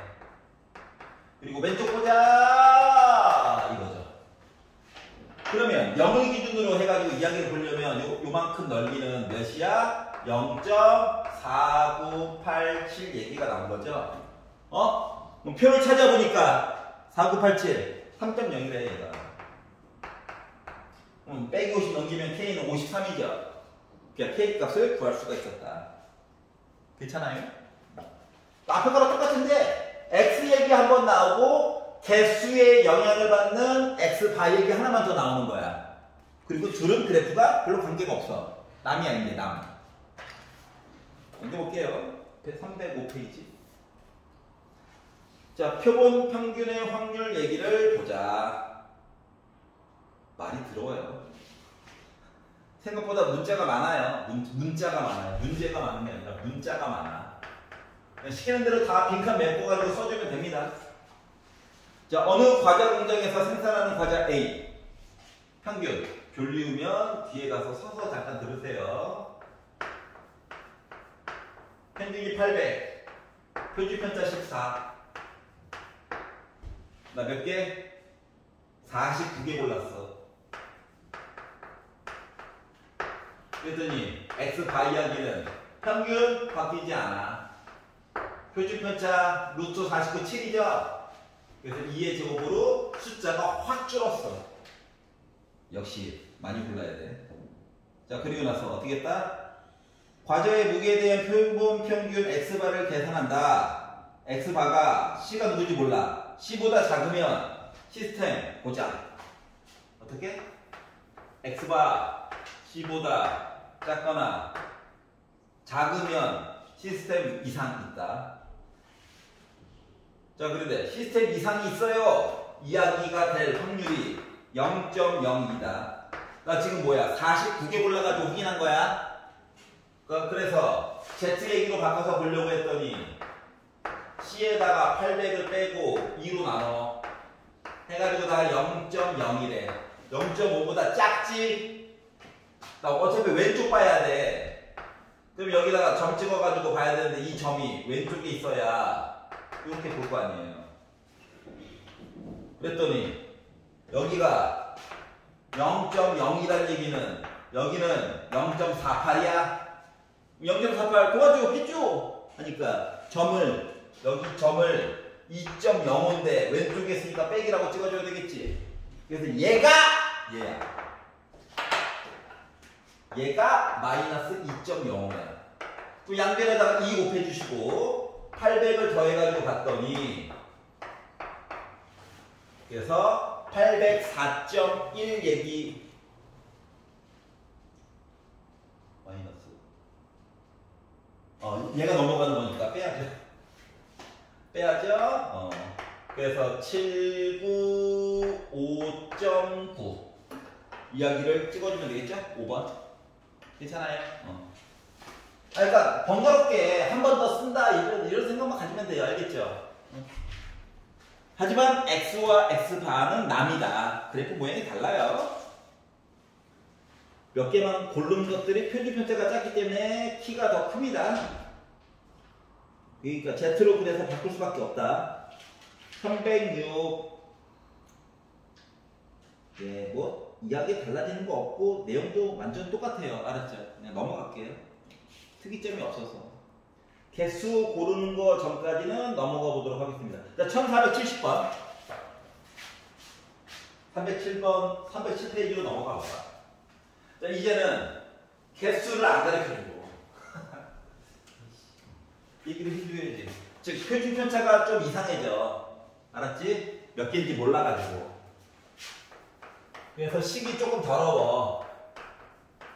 Speaker 1: 그리고 왼쪽 보자 이거죠. 그러면 0을 기준으로 해가지고 이야기를 보려면 요만큼 넓이는 몇이야? 0.4987 얘기가 나온 거죠. 그럼 표를 찾아보니까 4987 3.0이래 얘가. 빼기 50 넘기면 K는 53이죠. 그러니까 K 값을 구할 수가 있었다. 괜찮아요? 앞에 거랑 똑같은데 X 얘기 한번 나오고 개수에 영향을 받는 X 바 얘기 하나만 더 나오는 거야. 그리고 둘은 그래프가 별로 관계가 없어. 남이 아닌데 남. 넘겨볼게요. 305페이지. 자, 표본 평균의 확률 얘기를 보자. 말이 들어와요. 생각보다 문자가 많아요. 문자가 많아요. 문제가 많은 게 아니라 문자가 많아. 시키는 대로 다 빈칸 메꿔가지고 써주면 됩니다. 자, 어느 과자 공장에서 생산하는 과자 A 평균 졸리우면 뒤에 가서 서서 잠깐 들으세요. 평균이 800, 표준편차 14. 나 몇 개? 49개 골랐어. 그랬더니 X 바 이야기는 평균 바뀌지 않아. 표준편차 루트 49 7이죠? 그래서 2의 제곱으로 숫자가 확 줄었어. 역시 많이 골라야 돼. 자, 그리고 나서 어떻게 했다? 과자의 무게에 대한 표본 평균 X바를 계산한다. X바가 C가 누구지 몰라. C보다 작으면 시스템 보자. 어떻게? X바 C보다 작거나 작으면 시스템 이상 있다. 자, 그런데 시스템 이상이 있어요. 이야기가 될 확률이 0.02다. 나 지금 뭐야? 49개 골라가지고 확인한 거야. 그래서 Z 얘기로 바꿔서 보려고 했더니 C에다가 800을 빼고 2로 나눠 해가지고 다 0.0이래. 0.5보다 작지? 나 어차피 왼쪽 봐야 돼. 그럼 여기다가 점 찍어가지고 봐야 되는데 이 점이 왼쪽에 있어야 이렇게 볼 거 아니에요. 그랬더니 여기가 0.0이라는 얘기는 여기는 0.48이야. 0.48 도와줘 하니까 여기 점을 2.05인데 왼쪽에 있으니까 빼기라고 찍어줘야 되겠지. 그래서 얘가 마이너스 2.05야. 또 양변에다가 2 곱해주시고 800을 더해가지고 봤더니 그래서 804.1 얘기 마이너스 얘가 넘어가는 거니까 빼야죠. 그래서 795.9 이야기를 찍어주면 되겠죠? 5번 괜찮아요? 그러니까 번거롭게 한 번 더 쓴다 이런 생각만 가지면 돼요. 알겠죠? 하지만 x와 x반은 남이다. 그래프 모양이 달라요. 몇 개만 고른 것들이 표준편차가 작기 때문에 키가 더 큽니다. 그러니까 Z로 그래서 바꿀 수밖에 없다. 306 네, 뭐 이야기 달라지는 거 없고 내용도 완전 똑같아요. 알았죠? 그냥 넘어갈게요. 특이점이 없어서. 개수 고르는 거 전까지는 넘어가 보도록 하겠습니다. 자, 1470번. 307번, 307페이지로 넘어가 보자. 자, 이제는 개수를 안 가르쳐주고 얘기를 해줘야지. 즉, 표준편차가 좀 이상해져. 알았지? 몇 개인지 몰라가지고. 그래서 식이 조금 더러워.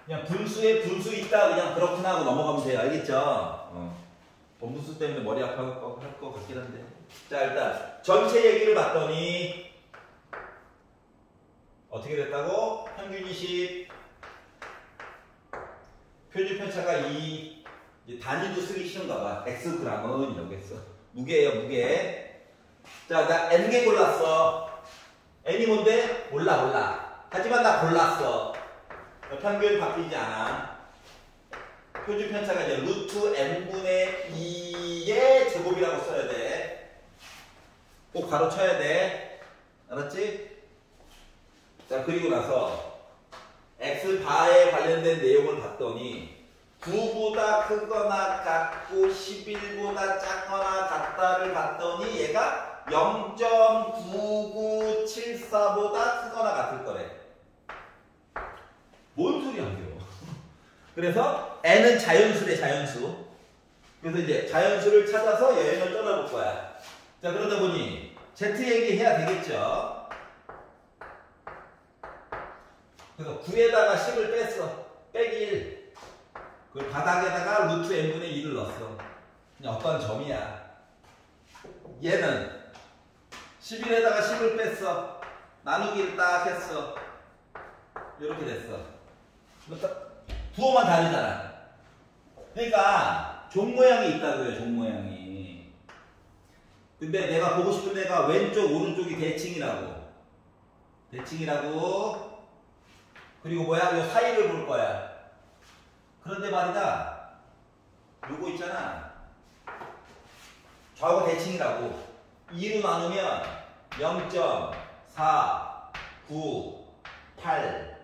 Speaker 1: 그냥 분수에 분수 있다 그냥 그렇구나 하고 넘어가면 돼요. 알겠죠? 분수 때문에 머리 아파할 것 같긴 한데. 자, 일단 전체 얘기를 봤더니 어떻게 됐다고? 평균이 10, 표준편차가 2, 단위도 쓰기 싫은가 봐. xg은 이렇게 써. 무게예요, 무게. 자, 나 n개 골랐어. n이 뭔데? 몰라. 하지만 나 골랐어. 평균 바뀌지 않아. 표준편차가 이제 루트 n분의 2의 제곱이라고 써야 돼. 꼭 가로 쳐야 돼. 알았지? 자, 그리고 나서 x바에 관련된 내용을 봤더니 9보다 크거나 같고 11보다 작거나 같다를 봤더니 얘가 0.9974보다 크거나 같을 거래. 뭔 소리 안 돼요. 그래서 n은 자연수래, 자연수. 그래서 이제 자연수를 찾아서 여행을 떠나볼 거야. 자, 그러다 보니 z 얘기해야 되겠죠. 그래서 9에다가 10을 뺐어. 빼기 1. 그 바닥에다가 루트 n분의 2를 넣었어. 그냥 어떤 점이야. 얘는 11에다가 10을 뺐어. 나누기를 딱 했어. 이렇게 됐어. 부호만 다르잖아. 그러니까 종 모양이 있다고요. 종 모양이. 근데 내가 보고 싶은 애가 왼쪽 오른쪽이 대칭이라고. 그리고 뭐야? 요 사이를 볼 거야. 그런데 말이다. 요거 있잖아. 좌우가 대칭이라고. 2로 나누면 0.4, 9, 8,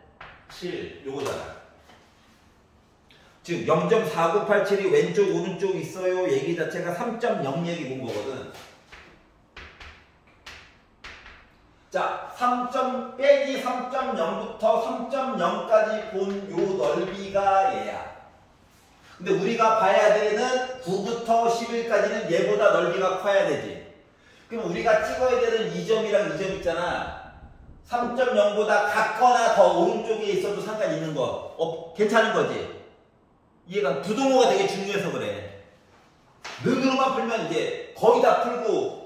Speaker 1: 7 요거잖아. 즉 0.4987이 왼쪽 오른쪽 있어요. 얘기 자체가 3.0 얘기 본 거거든. 자, 3. 빼기 3.0부터 3.0까지 본 요 넓이가 얘야. 근데 우리가 봐야 되는 9부터 11까지는 얘보다 넓이가 커야 되지. 그럼 우리가 찍어야 되는 이 점이랑 이 점 있잖아. 3.0보다 같거나 더 오른쪽에 있어도 상관 있는 거. 괜찮은 거지. 얘가 부등호가 되게 중요해서 그래. 능으로만 풀면 이제 거의 다 풀고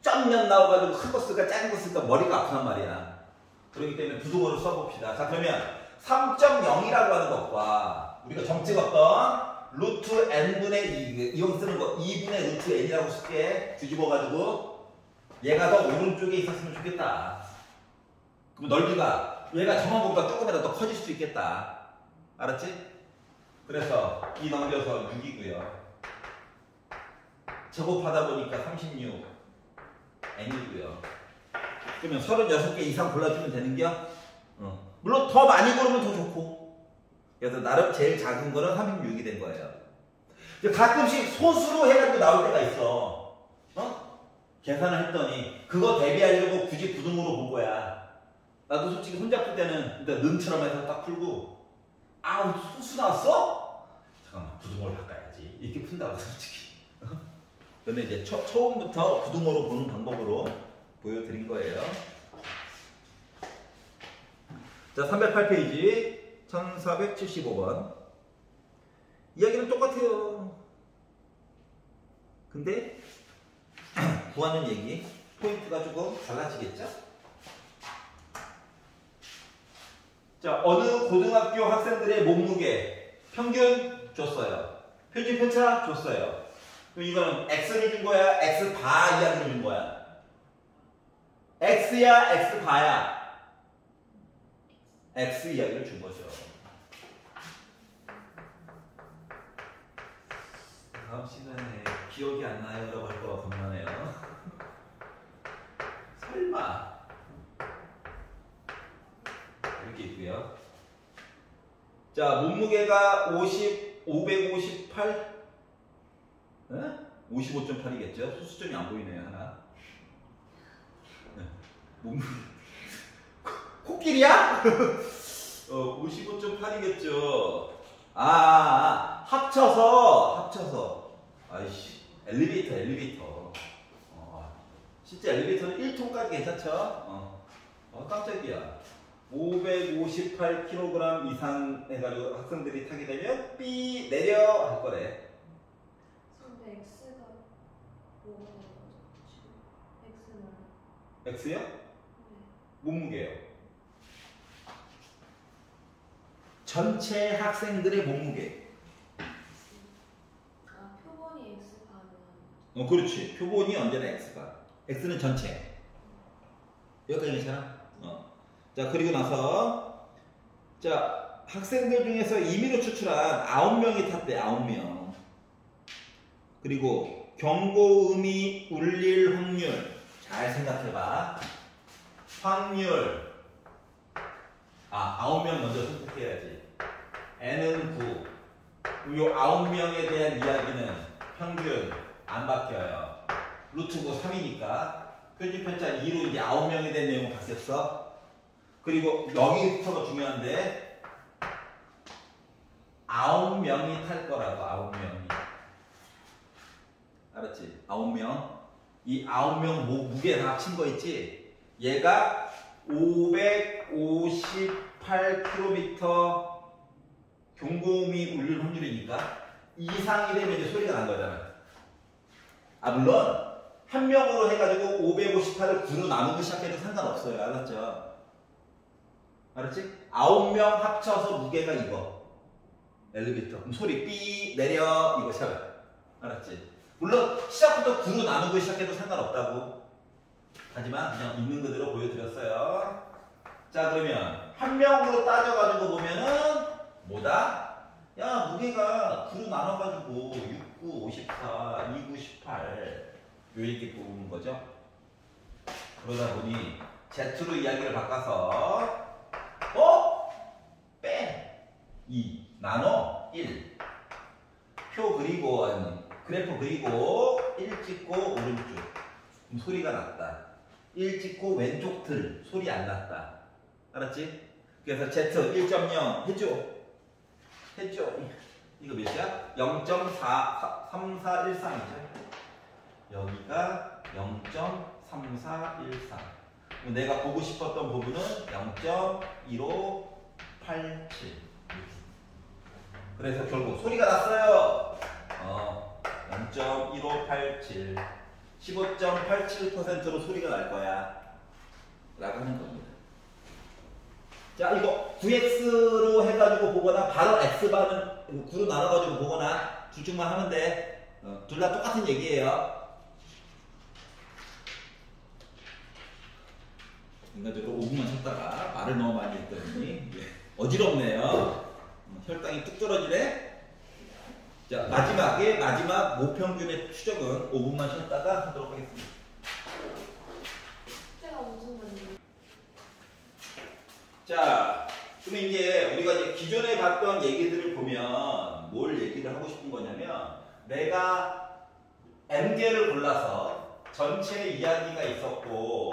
Speaker 1: 점면 나와가지고 큰 거 쓸까 작은 거 쓸까 머리가 아프단 말이야. 그렇기 때문에 부등호를 써봅시다. 자, 그러면 3.0이라고 하는 것과 우리가 점 찍었던 루트 n분의 2 이용 쓰는 거 2분의 루트 n이라고 쓸게. 뒤집어가지고 얘가 더 오른쪽에 있었으면 좋겠다. 그럼 넓이가 얘가 저만보다 조금이라도 더 커질 수 있겠다. 알았지? 그래서 2 넘겨서 6이고요. 제곱하다 보니까 36 n이고요. 그러면 36개 이상 골라주면 되는겨? 물론 더 많이 고르면 더 좋고. 그래서 나름 제일 작은 거는 36이 된 거예요. 가끔씩 소수로 해가지고 나올 때가 있어. 계산을 했더니 그거 대비하려고 굳이 부등호로 본 거야. 나도 솔직히 혼자 풀 때는 일단 는처럼 해서 딱 풀고 아우 소수 나왔어? 잠깐만 부등호를 바꿔야지 이렇게 푼다고 솔직히. 근데 이제 처음부터 부등호로 보는 방법으로 보여드린 거예요. 자, 308페이지 1475번. 이야기는 똑같아요. 근데 구하는 얘기 포인트가 조금 달라지겠죠? 자, 어느 고등학교 학생들의 몸무게 평균 줬어요. 표준 편차 줬어요. 그럼 이거는 x를 준 거야? x 바 이야기를 준 거야? x야? x 바야? x 이야기를 준 거죠. 다음 시간에 기억이 안 나요 라고 할 거가 겁나네요. 설마 이렇게 있고요. 자, 몸무게가 558 55.8이겠죠? 수수점이 안 보이네요 하나. 몸무게 코끼리야? 55.8이겠죠. 합쳐서. 아이씨, 엘리베이터. 실제 엘리베이터는 1톤까지 괜찮죠? 깜짝이야. 558kg 이상 해가지고 학생들이 타게 되면 삐 내려 할 거래.
Speaker 2: 근데 X가 뭐가 되는 거죠? 지금 X는
Speaker 1: X요?
Speaker 2: 네.
Speaker 1: 몸무게요. 전체 학생들의 몸무게.
Speaker 2: 표본이 X 가면
Speaker 1: 그렇지. 표본이 언제나 X가. X는 전체. 여기까지 괜찮아? 자, 그리고 나서 자, 학생들 중에서 임의로 추출한 9명이 탔대. 9명. 그리고 경고음이 울릴 확률. 잘 생각해봐. 확률. 9명 먼저 선택해야지. n은 9. 요 9명에 대한 이야기는 평균 안 바뀌어요. 루트고 3이니까 표준 편차 2로 이제 9명에 대한 내용을 봤었어. 그리고 여기부터가 중요한데 9명이 탈 거라고. 9명이. 알았지? 9명. 이 9명 무게 다 합친 거 있지? 얘가 558km 경고음이 울릴 확률이니까 이상이 되면 이제 소리가 난 거잖아. 물론 한 명으로 해가지고 558을 9로 나누고 시작해도 상관없어요. 알았죠? 알았지? 9명 합쳐서 무게가 이거. 엘리베이터. 그럼 소리 삐 내려 이거잖아. 알았지? 물론 시작부터 9로 나누고 시작해도 상관없다고. 하지만 그냥 있는 그대로 보여드렸어요. 자, 그러면 한 명으로 따져가지고 보면은 뭐다? 야, 무게가 9로 나눠가지고 69, 54, 29, 18 요렇게 뽑는 거죠. 그러다 보니 Z로 이야기를 바꿔서 빼 2 나눠 1 표 그리고 그래프 그리고 1 찍고 오른쪽 그럼 소리가 났다. 1 찍고 왼쪽 들 소리 안 났다. 알았지? 그래서 Z 1.0 해줘. 이거 몇이야? 0.3413이죠. 여기가 0.3413. 내가 보고 싶었던 부분은 0.1587. 그래서 결국 소리가 났어요. 0.1587. 15.87%로 소리가 날 거야. 라고 하는 겁니다. 자, 이거 9x로 해가지고 보거나 바로 x반을 9로 나눠가지고 보거나 둘 중만 하면 돼. 둘 다 똑같은 얘기예요. 인간적으로 5분만 찾다가 말을 너무 많이 했더니 어지럽네요. 혈당이 뚝 떨어지네. 자, 마지막 모평균의 추적은 5분만 쉬었다가 하도록 하겠습니다.
Speaker 2: 숙제가 엄청 많네요.
Speaker 1: 자, 그럼 이제 우리가 이제 기존에 봤던 얘기들을 보면 뭘 얘기를 하고 싶은 거냐면 내가 N개를 골라서 전체 이야기가 있었고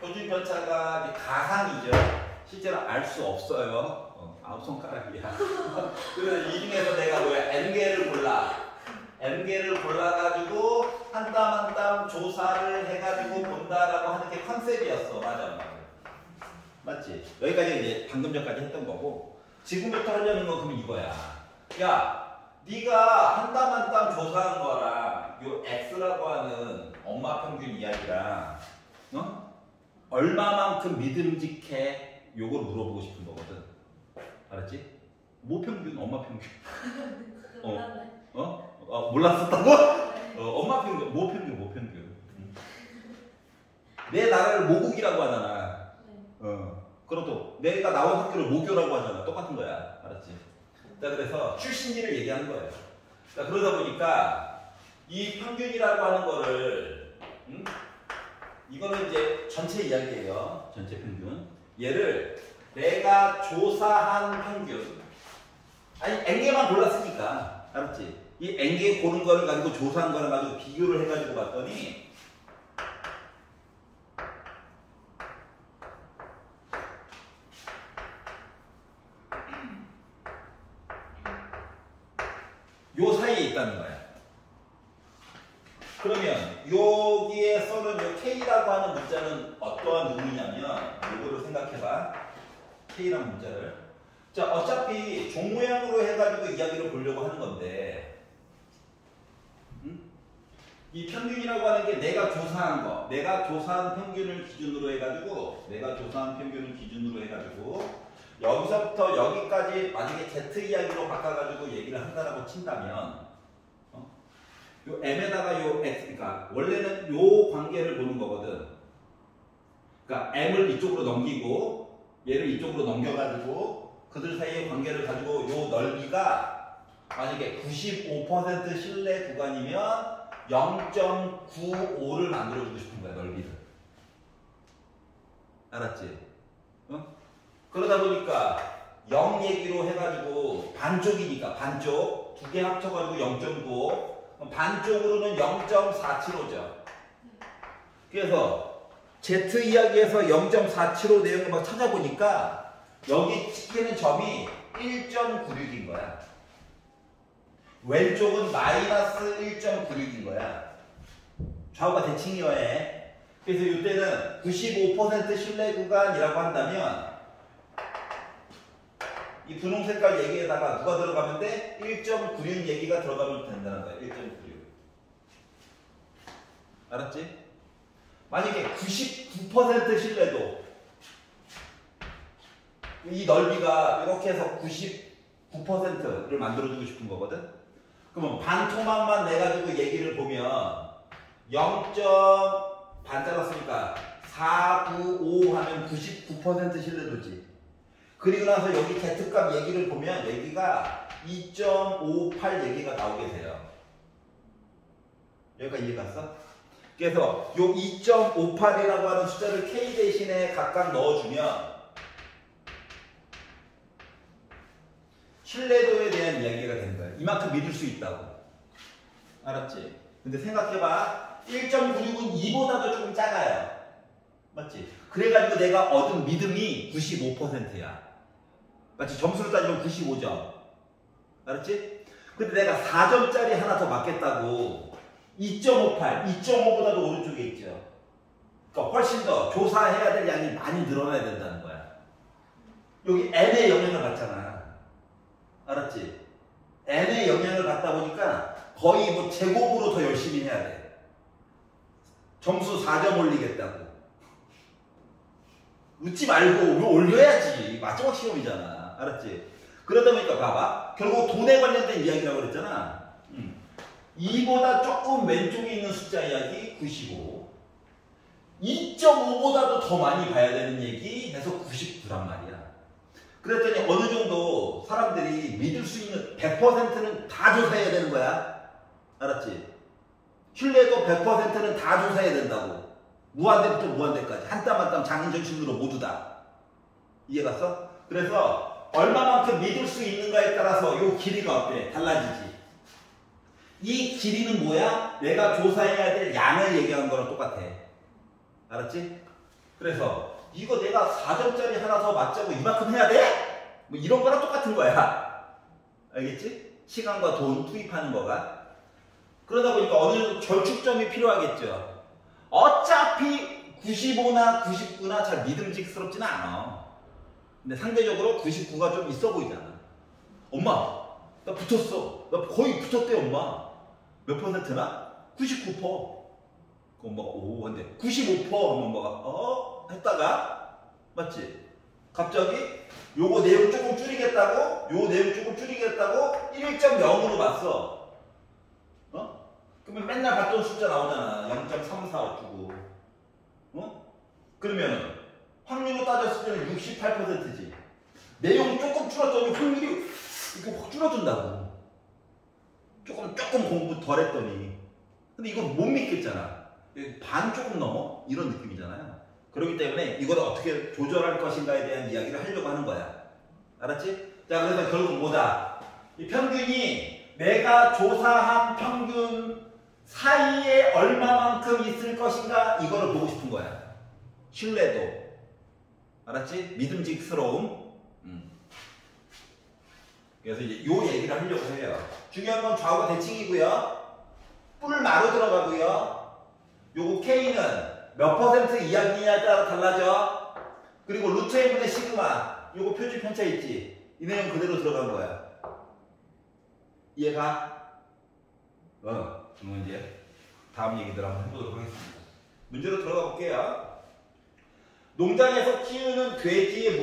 Speaker 1: 표준 편차가 가상이죠. 실제로 알 수 없어요. 아홉 손가락이야. 그래서 이 중에서 내가 왜 N개를 골라가지고 한 땀 한 땀 조사를 해가지고 본다라고 하는 게 컨셉이었어. 맞아. 맞지? 여기까지 이제 방금 전까지 했던 거고 지금부터 하려는 건 그럼 이거야. 야, 네가 한 땀 한 땀 조사한 거랑 요 X라고 하는 엄마 평균 이야기랑 얼마만큼 믿음직해? 요걸 물어보고 싶은 거거든. 알았지? 모평균, 엄마 평균.
Speaker 2: 몰랐네.
Speaker 1: 몰랐었다고? 엄마 평균, 모평균. 내 나라를 모국이라고 하잖아. 그렇도 내가 나온 학교를 모교라고 하잖아. 똑같은 거야. 알았지? 자, 그래서 출신지를 얘기하는 거예요. 자, 그러다 보니까 이 평균이라고 하는 거를 이거는 이제 전체 이야기예요. 전체 평균. 얘를 내가 조사한 평균. 아니, N개만 골랐으니까. 알았지? 이 N개 고른 거를 가지고 조사한 거를 가지고 비교를 해가지고 봤더니 요 사이에 있다는 거야. 그러면 여기에 써는 요 K라고 하는 문자는 어떠한 의미냐면 요거를 생각해봐. K라는 문자를. 자, 어차피 종 모양으로 해가지고 이야기를 보려고 하는 건데 이 평균이라고 하는 게 내가 조사한 거, 내가 조사한 평균을 기준으로 해가지고 여기서부터 여기까지 만약에 Z 이야기로 바꿔가지고 얘기를 한다라고 친다면 요 M에다가 요 X, 그러니까 원래는 요 관계를 보는 거거든. 그러니까 M을 이쪽으로 넘기고 얘를 이쪽으로 넘겨가지고 그들 사이의 관계를 가지고 요 넓이가 만약에 95% 신뢰 구간이면 0.95를 만들어주고 싶은 거야, 넓이를. 알았지? 그러다 보니까 0 얘기로 해가지고 반쪽이니까 반쪽 두 개 합쳐가지고 0.95 반쪽으로는 0.475죠. 그래서 Z 이야기에서 0.475 내용을 막 찾아보니까 여기 찍히는 점이 1.96인 거야. 왼쪽은 마이너스 1.96인 거야. 좌우가 대칭이어야 해. 그래서 이때는 95% 신뢰 구간이라고 한다면 이 분홍 색깔 얘기에다가 누가 들어가면 돼? 1.96 얘기가 들어가면 된다는 거야. 1.96. 알았지? 만약에 99% 신뢰도 이 넓이가 이렇게 해서 99%를 만들어주고 싶은 거거든? 그러면 반토막만 내가지고 얘기를 보면 0. 반 잘랐으니까 495 하면 99% 신뢰도지. 그리고 나서 여기 Z값 얘기를 보면 여기가 2.58 얘기가 나오게 돼요. 여기까지 이해 갔어? 그래서 요 2.58이라고 하는 숫자를 K 대신에 각각 넣어주면 신뢰도에 대한 이야기가 되는 거야. 이만큼 믿을 수 있다고. 알았지? 근데 생각해봐. 1.96은 2보다도 조금 작아요. 맞지? 그래가지고 내가 얻은 믿음이 95%야. 맞지? 점수를 따지면 95점. 알았지? 근데 내가 4점짜리 하나 더 맞겠다고 2.58, 2.5보다도 오른쪽에 있죠. 그러니까 훨씬 더 조사해야 될 양이 많이 늘어나야 된다는 거야. 여기 N의 영향을 받잖아. 알았지? N의 영향을 받다 보니까 거의 뭐 제곱으로 더 열심히 해야 돼. 점수 4점 올리겠다고. 웃지 말고 왜 올려야지. 마지막 시험이잖아. 알았지? 그러다 보니까 봐봐. 결국 돈에 관련된 이야기라고 그랬잖아. 2보다 조금 왼쪽에 있는 숫자 이야기 95. 2.5보다도 더 많이 봐야 되는 얘기 해서 99란 말이야. 그랬더니 어느 정도 사람들이 믿을 수 있는 100%는 다 조사해야 되는 거야. 알았지? 신뢰도 100%는 다 조사해야 된다고. 무한대부터 무한대까지. 한 땀 한 땀 장인정신으로 모두 다. 이해갔어? 그래서 얼마만큼 믿을 수 있는가에 따라서 요 길이가 어때? 달라지지. 이 길이는 뭐야? 내가 조사해야 될 양을 얘기한 거랑 똑같아. 알았지? 그래서 이거 내가 4점짜리 하나 더 맞자고 이만큼 해야 돼? 뭐 이런 거랑 똑같은 거야. 알겠지? 시간과 돈 투입하는 거가. 그러다 보니까 어느 정도 절축점이 필요하겠죠. 어차피 95나 99나 잘 믿음직스럽지는 않아. 근데 상대적으로 99가 좀 있어 보이잖아. 엄마, 나 붙었어. 나 거의 붙었대, 엄마. 몇 퍼센트나? 99%. 그 엄마가, 오, 근데 95% 하면 엄마가, 했다가, 맞지? 갑자기 요거 내용 조금 줄이겠다고, 요 내용 조금 줄이겠다고 1.0으로 봤어. 그러면 맨날 봤던 숫자 나오잖아. 0.345주고. 그러면 확률로 따졌을 때는 68%지. 내용 조금 줄었더니 확률이 이렇게 확 줄어든다고. 조금 공부 덜 했더니. 근데 이거 못 믿겠잖아. 반 조금 넘어? 이런 느낌이잖아요. 그렇기 때문에 이걸 어떻게 조절할 것인가에 대한 이야기를 하려고 하는 거야. 알았지? 자, 그래서 결국 뭐다? 이 평균이 내가 조사한 평균 사이에 얼마만큼 있을 것인가 이거를 보고 싶은 거야. 신뢰도. 알았지? 믿음직스러움. 그래서 이제 요 얘기를 하려고 해요. 중요한 건 좌우가 대칭이고요. 뿔마로 들어가고요. 요거 K는 몇 퍼센트 이하이냐에 따라 달라져. 그리고 루트 M분의 시그마. 요거 표준 편차 있지? 이 내용 그대로 들어간 거야. 이해가? 그럼 이제 다음 얘기들 한번 해보도록 하겠습니다. 문제로 들어가 볼게요. 농장에서 키우는 돼지의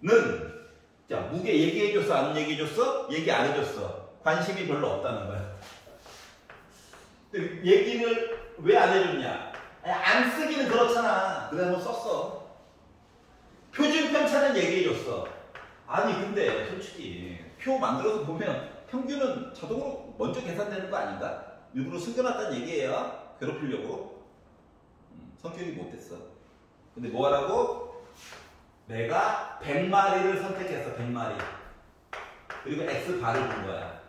Speaker 1: 무게는, 자, 무게 얘기해줬어? 안 얘기해줬어? 얘기 안 해줬어. 관심이 별로 없다는 거야. 근데 얘기를 왜 안 해줬냐? 아니, 안 쓰기는 그렇잖아. 그래 한번 썼어. 표준 편차는 얘기해줬어. 아니 근데 솔직히 표 만들어서 보면 평균은 자동으로 먼저 계산되는 거 아닌가? 일부러 숨겨놨다는 얘기예요. 괴롭히려고. 성격이 못됐어. 근데 뭐 하라고? 내가 100마리를 선택했어. 100마리. 그리고 X바를 준 거야.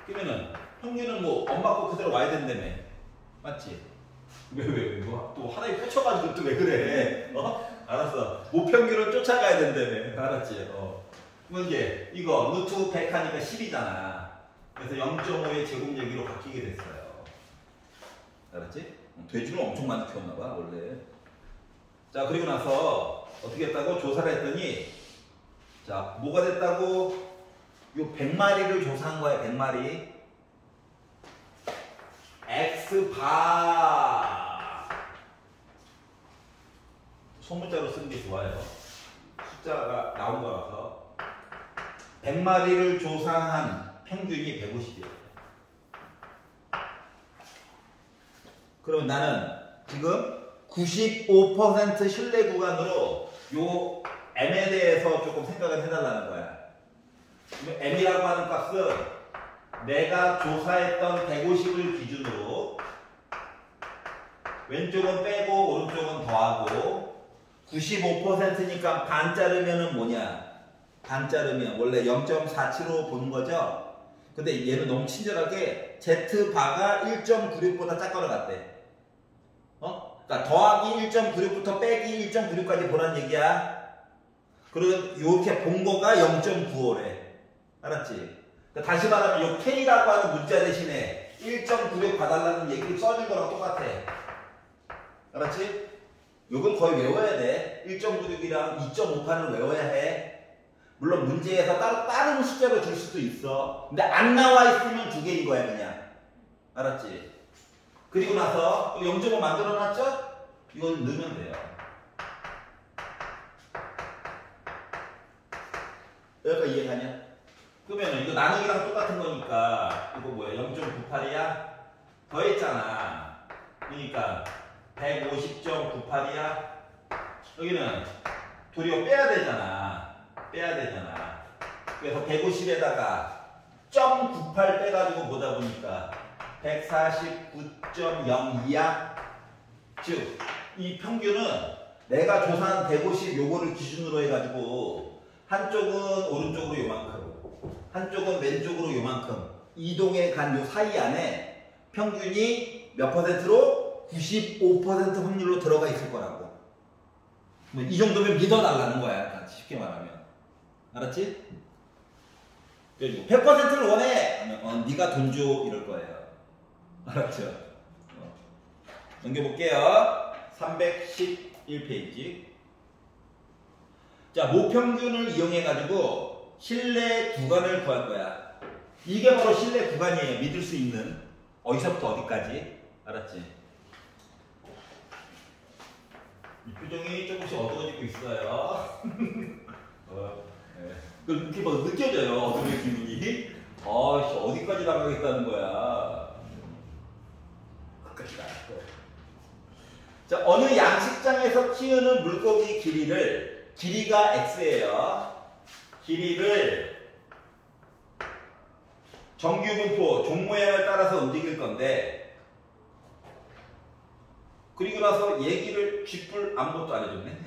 Speaker 1: 그러면은 평균은 뭐 엄마 거 그대로 와야 된다며. 맞지? 왜? 뭐 또 하나에 꽂혀가지고 또 왜 그래? 알았어. 모평균을 쫓아가야 된다며. 알았지? 그럼 이제 이거 루트 100 하니까 10이잖아. 그래서 0.5의 제곱 얘기로 바뀌게 됐어요. 알았지? 돼지를 엄청 많이 키웠나봐 원래. 자, 그리고 나서 어떻게 했다고? 조사를 했더니, 자, 뭐가 됐다고? 요 100마리를 조사한 거야. 100마리. X바. 소문자로 쓰는 게 좋아요. 숫자가 나온 거라서. 100마리를 조사한 평균이 150이에요. 그럼 나는 지금 95% 신뢰 구간으로 요 M에 대해서 조금 생각을 해달라는 거야. M이라고 하는 값은 내가 조사했던 150을 기준으로 왼쪽은 빼고 오른쪽은 더하고 95%니까 반 자르면은 뭐냐? 반 자르면 원래 0.47로 보는 거죠? 근데 얘는 너무 친절하게 Z바가 1.96보다 작거나 같대. 그러니까 더하기 1.96부터 빼기 1.96까지 보라는 얘기야. 그리고 이렇게 본 거가 0.95래. 알았지? 그러니까 다시 말하면 이 K라고 하는 문자 대신에 1.96 봐달라는 얘기를 써준 거랑 똑같아. 알았지? 이건 거의 외워야 돼. 1.96이랑 2.58을 외워야 해. 물론 문제에서 따로 다른 숫자로 줄 수도 있어. 근데 안 나와 있으면 두 개인 거야 그냥. 알았지? 그리고 나서 0.5 만들어놨죠? 이걸 넣으면 돼요. 여기까지 이해가냐? 그러면 이거 나누기랑 똑같은 거니까 이거 뭐야? 0.98이야? 더했잖아. 그러니까 150.98이야? 여기는 도리어 빼야 되잖아. 그래서 150에다가 0.98 빼가지고 보다 보니까 149.02야. 즉, 이 평균은 내가 조사한 150 요거를 기준으로 해가지고 한쪽은 오른쪽으로 요만큼, 한쪽은 왼쪽으로 요만큼 이동해 간 요 사이 안에 평균이 몇 %로? 95% 확률로 들어가 있을 거라고. 이 정도면 믿어달라는 거야. 쉽게 말하면. 알았지? 그리고 100%를 원해! 하면 네가 돈 줘 이럴 거예요. 알았죠? 넘겨볼게요. 311페이지. 자, 모평균을 이용해가지고 실내 구간을 구할 거야. 이게 바로 실내 구간이에요. 믿을 수 있는. 어디서부터 어디까지. 알았지? 이 표정이 조금씩 어두워지고 있어요. 네. 이렇게 막 느껴져요. 어둠의 기분이. 어디까지 나가겠다는 거야. 끝까지 나갈 거야. 자, 어느 양식장에서 키우는 물고기 길이가 x예요. 길이를 정규분포, 종 모양을 따라서 움직일 건데, 그리고 나서 얘기를 쥐뿔 아무것도 안 해줬네.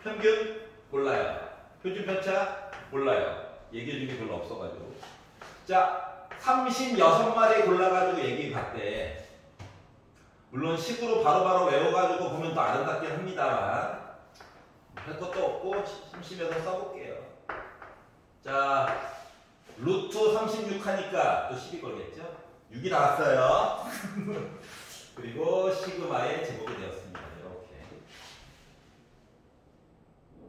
Speaker 1: 평균 몰라요. 표준편차 몰라요. 얘기해준 게 별로 없어가지고. 자, 36마리 골라가지고 얘기 봤대. 물론 식으로 바로바로 외워가지고 보면 더 아름답긴 합니다만 할 것도 없고 심심해서 써볼게요. 자, 루트 36 하니까 또 10이 걸겠죠? 6이 나왔어요. 그리고 시그마의 제곱이 되었습니다. 이렇게.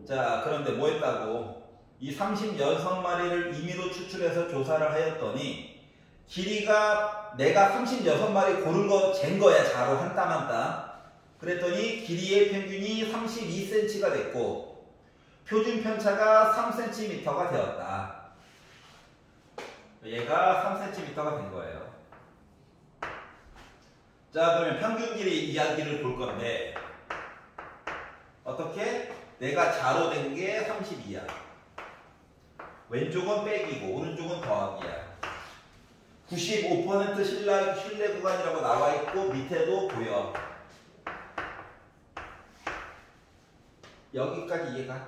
Speaker 1: 자, 그런데 뭐 했다고? 이 36마리를 임의로 추출해서 조사를 하였더니 길이가 내가 36마리 고른 거 잰 거야. 자로 한 땀 한 땀. 그랬더니 길이의 평균이 32cm가 됐고 표준 편차가 3cm가 되었다. 얘가 3cm가 된 거예요. 자, 그러면 평균 길이 이야기를 볼 건데 어떻게? 내가 자로 된 게 32야. 왼쪽은 빼기고 오른쪽은 더하기야. 95% 실내 구간이라고 나와 있고 밑에도 보여. 여기까지 이해가?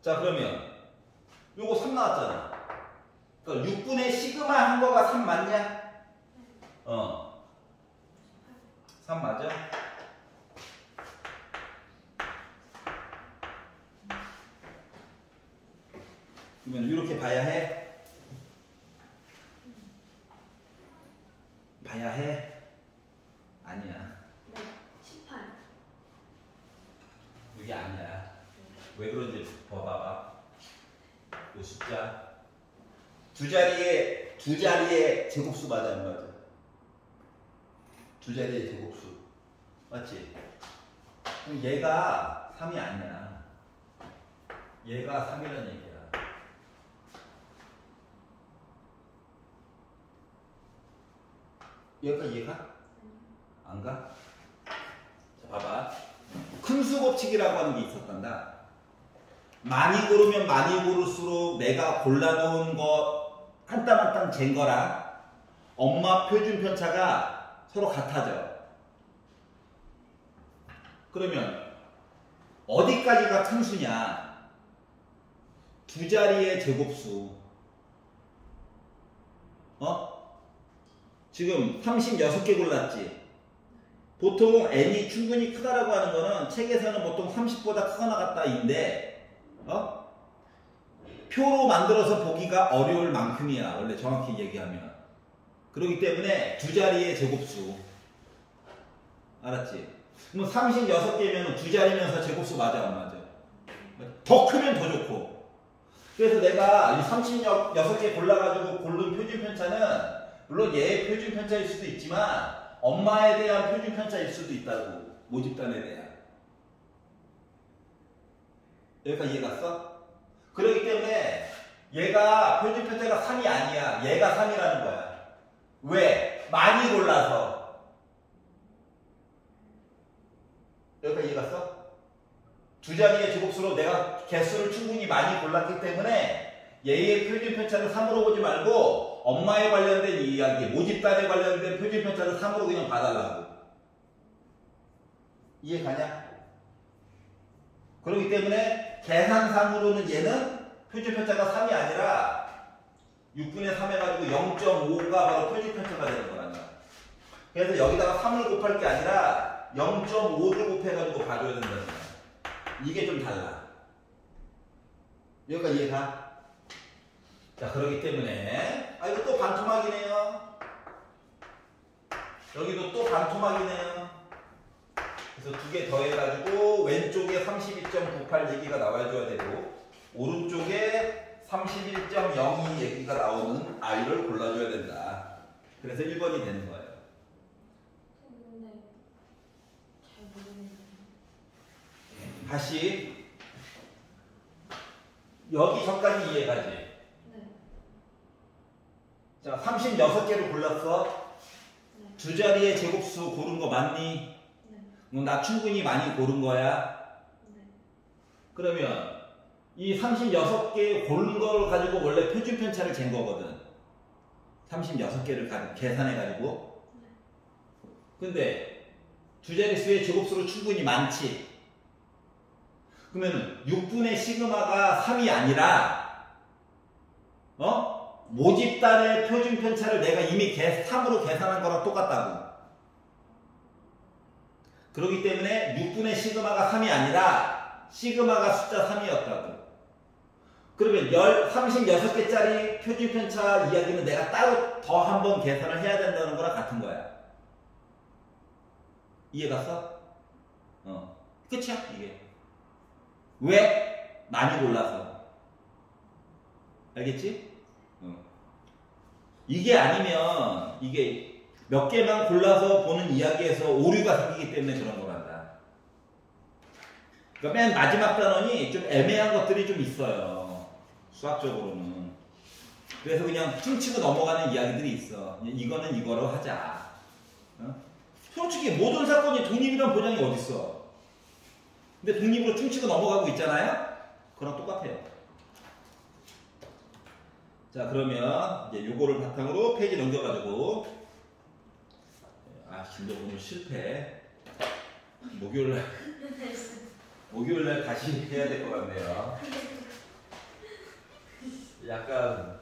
Speaker 1: 자, 그러면 요거 3 나왔잖아. 그러니까 6분의 시그마 한 거가 3 맞냐? 3 맞아? 그러면 이렇게 봐야 해? 봐야 해? 아니야.
Speaker 2: 네, 18.
Speaker 1: 이게 아니야. 왜 그런지 봐봐. 이 숫자. 두 자리의 제곱수 맞아, 안 맞아? 두 자리의 제곱수. 맞지? 그럼 얘가 3이 아니야. 얘가 3이라는 얘기야. 여기까지 이해가? 안 가? 자, 봐봐. 큰 수 법칙이라고 하는 게 있었단다. 많이 고르면 많이 고를수록 내가 골라놓은 거 한 땀 한 땀 잰 거랑 엄마 표준 편차가 서로 같아져. 그러면 어디까지가 큰 수냐? 두 자리의 제곱수. 지금 36개 골랐지? 보통 n이 충분히 크다라고 하는 거는 책에서는 보통 30보다 크거나 같다인데, 표로 만들어서 보기가 어려울 만큼이야. 원래 정확히 얘기하면. 그렇기 때문에 두 자리의 제곱수. 알았지? 그럼 36개면 두 자리면서 제곱수 맞아, 안 맞아? 더 크면 더 좋고. 그래서 내가 이 36개 골라가지고 고른 표준 편차는 물론 얘의 표준 편차일 수도 있지만 엄마에 대한 표준 편차일 수도 있다고. 모집단에 대한. 여기까지 이해 갔어? 그렇기 때문에 얘가 표준 편차가 3이 아니야. 얘가 3이라는 거야. 왜? 많이 골라서. 여기까지 이해 두 자리의 제곱수로 내가 개수를 충분히 많이 골랐기 때문에 얘의 표준 편차를 3으로 보지 말고 엄마에 관련된 이야기, 모집단에 관련된 표준 편차를 3으로 그냥 봐달라고. 이해가냐? 그렇기 때문에 계산상으로는 얘는 표준 편차가 3이 아니라 6분의 3 해가지고 0.5가 바로 표준 편차가 되는 거란다. 그래서 여기다가 3을 곱할 게 아니라 0.5를 곱해가지고 봐줘야 된다는 거야. 이게 좀 달라. 여기까지 이해가? 자, 그렇기 때문에 이거 또 반토막이네요. 여기도 또 반토막이네요. 그래서 두 개 더해가지고 왼쪽에 32.98 얘기가 나와줘야 되고 오른쪽에 31.02 얘기가 나오는 I를 골라줘야 된다. 그래서 1번이 되는 거예요.
Speaker 2: 근데 잘 모르겠네요.
Speaker 1: 다시 여기 전까지 이해가지?
Speaker 2: 네.
Speaker 1: 자, 36개를 골랐어.
Speaker 2: 네.
Speaker 1: 두 자리의 제곱수 고른 거 맞니?
Speaker 2: 네.
Speaker 1: 나 충분히 많이 고른 거야.
Speaker 2: 네.
Speaker 1: 그러면 이 36개 고른 걸 가지고 원래 표준 편차를 잰 거거든. 36개를 계산해 가지고.
Speaker 2: 네.
Speaker 1: 근데 두 자릿수의 제곱수로 충분히 많지. 그러면 6분의 시그마가 3이 아니라 모집단의 표준 편차를 내가 이미 3으로 계산한 거랑 똑같다고. 그렇기 때문에 6분의 시그마가 3이 아니라 시그마가 숫자 3이었다고. 그러면 36개짜리 표준 편차 이야기는 내가 따로 더 한 번 계산을 해야 된다는 거랑 같은 거야. 이해 갔어? 끝이야, 이게. 왜? 많이 골라서. 알겠지? 이게 아니면 이게 몇 개만 골라서 보는 이야기에서 오류가 생기기 때문에 그런 거란다. 그러니까 맨 마지막 단원이 좀 애매한 것들이 좀 있어요. 수학적으로는. 그래서 그냥 퉁치고 넘어가는 이야기들이 있어. 이거는 이거로 하자. 솔직히 모든 사건이 독립이란 보장이 어딨어. 근데 독립으로 퉁치고 넘어가고 있잖아요? 그랑 똑같아요. 자, 그러면 이제 요거를 바탕으로 페이지 넘겨가지고 진짜 오늘 실패. 목요일날 다시 해야 될 것 같네요. 약간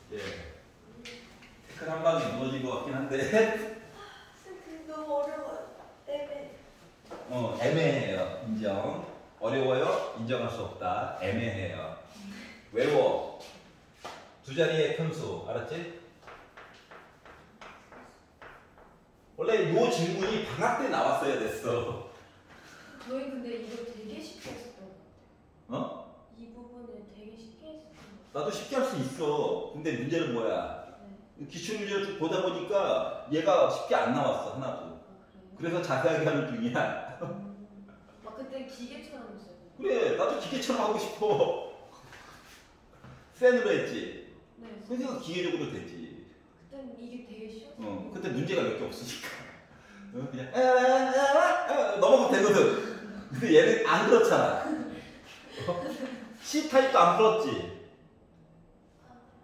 Speaker 1: 태클 한 방에 무너진 것 같긴 한데
Speaker 2: 너무 어려워요.
Speaker 1: 애매해요. 인정. 어려워요? 인정할 수 없다. 애매해요. 외워. 두 자리의 편수. 알았지? 원래 이 질문이 방학 때 나왔어야 됐어.
Speaker 2: 저희 근데 이거 되게 쉽게 했었던 것 같아요. 이 부분을 되게 쉽게 했었던 것
Speaker 1: 나도 쉽게 할 수 있어. 근데 문제는 뭐야?
Speaker 2: 같아요. 네.
Speaker 1: 기출문제를 쭉 보다 보니까 얘가 쉽게 안 나왔어. 하나도.
Speaker 2: 그래요?
Speaker 1: 그래서 자세하게 하는 중이야.
Speaker 2: 막 그때 기계처럼 했어요.
Speaker 1: 그래, 나도 기계처럼 하고 싶어. 센으로 했지.
Speaker 2: 네.
Speaker 1: 그래서 기계적으로 되지.
Speaker 2: 그때는 이게 되게 쉬웠어요.
Speaker 1: 그때 문제가 몇 개 없으니까. 그냥 넘어가면 되거든. 근데 얘는 안 그렇잖아. C타입도 안 풀었지.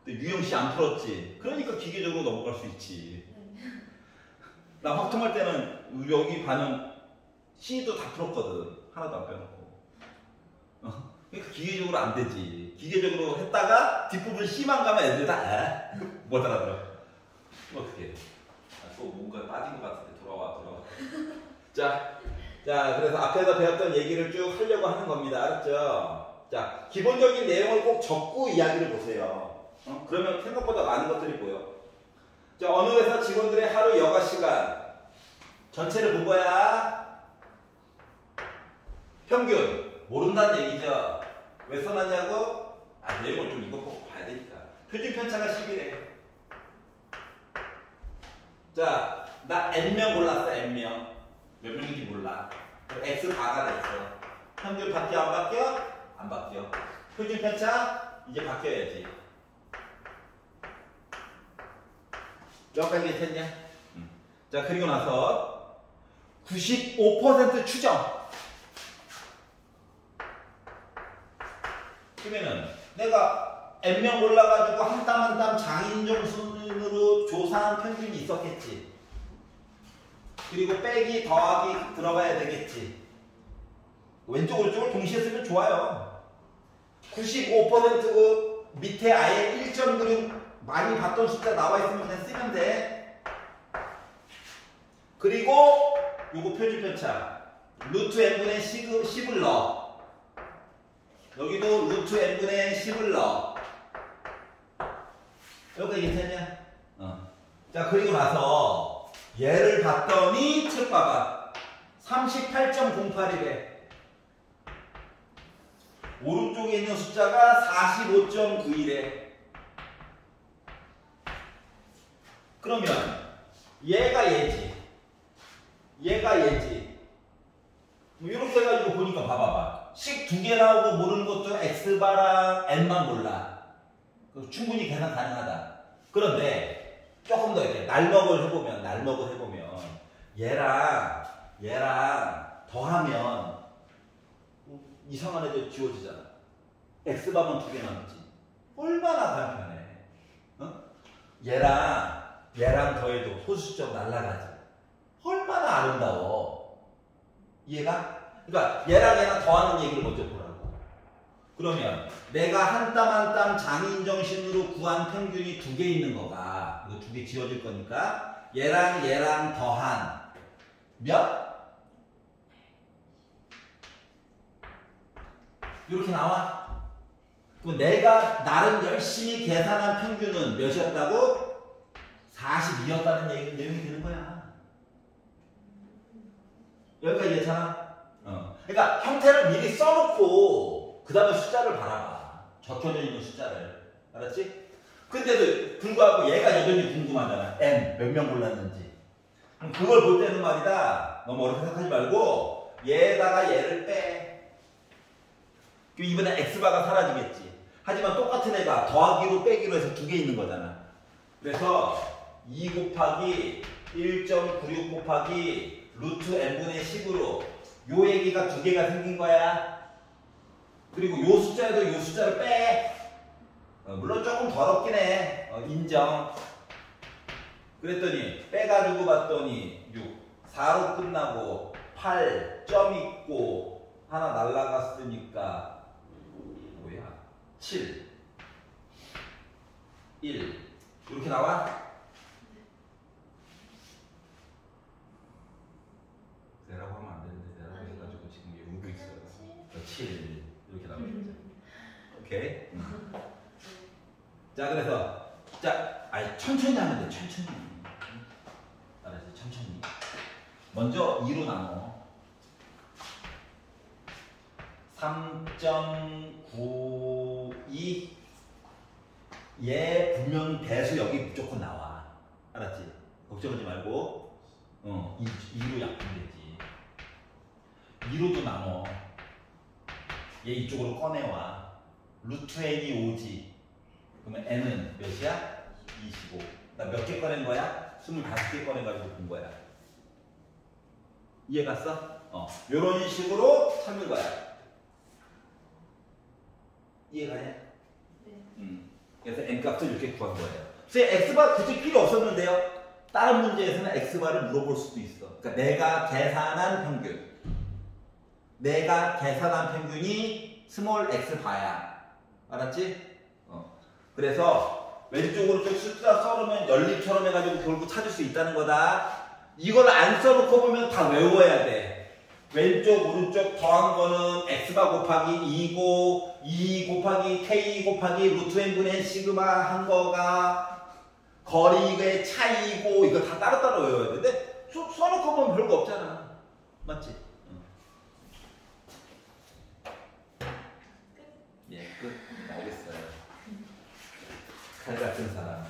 Speaker 1: 유형 C 안 풀었지. 그러니까 기계적으로 넘어갈 수 있지.
Speaker 2: 네.
Speaker 1: 나 확통할 때는 여기 반은 C도 다 풀었거든. 하나도 안 빼놓고. 그러니까 기계적으로 안 되지. 기계적으로 했다가 뒷부분 C만 가면 애들 다 못 알아들어. 어떻게? 또 뭔가 빠진 것 같은데 돌아와. 자, 그래서 앞에서 배웠던 얘기를 쭉 하려고 하는 겁니다. 알았죠? 자, 기본적인 내용을 꼭 적고 이야기를 보세요. 그러면 생각보다 많은 것들이 보여. 자, 어느 회사 직원들의 하루 여가 시간 전체를 본 거야. 평균 모른다는 얘기죠. 왜 써놨냐고? 내용을 좀 이거 꼭 봐야 되니까. 표준 편차가 10이래. 자, 나 N명 골랐어. N명. 몇 명인지 몰라. X 4가 됐어. 평균 바뀌어 안 바뀌어? 안 바뀌어. 표준 편차 이제 바뀌어야지. 여기까지 괜찮냐? 자, 그리고 나서 95% 추정. n명 골라가지고 한 땀 한 땀 장인정 순으로 조사한 평균이 있었겠지. 그리고 빼기 더하기 들어가야 되겠지. 왼쪽 오른쪽을 동시에 쓰면 좋아요. 95%그 밑에 아예 1.96 많이 봤던 숫자 나와 있으면 그냥 쓰면 돼. 그리고 요거 표준 편차 루트 n분의 10을 넣어. 여기도 루트 n분의 10을 넣어. 여기까지 괜찮냐? 자, 그리고 나서 얘를 봤더니 책 봐봐. 38.08이래. 오른쪽에 있는 숫자가 45.91이래. 그러면 얘가 얘지. 얘가 얘지. 뭐 이렇게 해가지고 보니까 봐봐봐. 식 두 개 나오고 모르는 것도 x바랑 n만 몰라. 충분히 계산 가능하다. 그런데 조금 더 이렇게 날먹을 해보면 얘랑 더하면 이상한 애들 지워지잖아. x바만 두 개 남지. 얼마나 간편해. 어? 얘랑 더해도 소수점 날라가지. 얼마나 아름다워. 이해가? 그러니까 얘랑 더하는 얘기를 먼저 보라고. 그러면 내가 한 땀 한 땀 장인정신으로 구한 평균이 두 개 있는 거가 이거 두 개 지워질 거니까 얘랑 더한 몇? 이렇게 나와. 그럼 내가 나름 열심히 계산한 평균은 몇이었다고? 42였다는 내용이 되는 거야. 여기까지 괜찮아? 그러니까 형태를 미리 써놓고 그 다음에 숫자를 바라봐. 적혀져 있는 숫자를. 알았지? 근데도 불구하고 얘가 여전히 궁금하잖아. n 몇 명 골랐는지. 그럼 그걸 볼 때는 말이다. 너무 어렵게 생각하지 말고 얘에다가 얘를 빼. 그럼 이번에 x바가 사라지겠지. 하지만 똑같은 애가 더하기로 빼기로 해서 두 개 있는 거잖아. 그래서 2 곱하기 1.96 곱하기 루트 n분의 10으로 요 얘기가 두 개가 생긴 거야. 그리고 요 숫자에도 요 숫자를 빼. 물론 조금 더럽긴 해. 인정. 그랬더니 빼가지고 봤더니 6, 4로 끝나고 8, 점 있고 하나 날라갔으니까 뭐야? 7, 1 이렇게 나와? 내라고 하면 안 되는데 내라고 해가지고 지금 여기 오고 있어요. 7 이렇게 나와요. 오케이. 자, 그래서 천천히 하면 돼. 천천히. 알았지? 천천히. 먼저 2로 나눠. 3.92 얘 분명 배수 여기 무조건 나와. 알았지? 걱정하지 말고 2로 약분되지. 2로도 나눠. 얘 이쪽으로 꺼내와. 루트 n이 5지. 그러면 n은 몇이야? 25. 나 몇 개 꺼낸 거야? 25개 꺼내가지고 본 거야. 이해 갔어? 요런 식으로 찾는 거야. 이해 가냐? 네. 그래서 n값을 이렇게 구한 거예요. 그래서 x바 굳이 필요 없었는데요. 다른 문제에서는 x바를 물어볼 수도 있어. 그러니까 내가 계산한 평균이 스몰 x바야. 알았지? 그래서 왼쪽 오른쪽 숫자 써놓으면 연립처럼 해가지고 결국 찾을 수 있다는 거다. 이걸 안 써놓고 보면 다 외워야 돼. 왼쪽 오른쪽 더한 거는 x바 곱하기 2고 2 곱하기 k 곱하기 루트 n분의 시그마 한 거가 거리의 차이고 이거 다 따로따로 외워야 되는데 써놓고 보면 별거 없잖아. 맞지? 예, 끝. 알겠어요. 칼 같은 사람.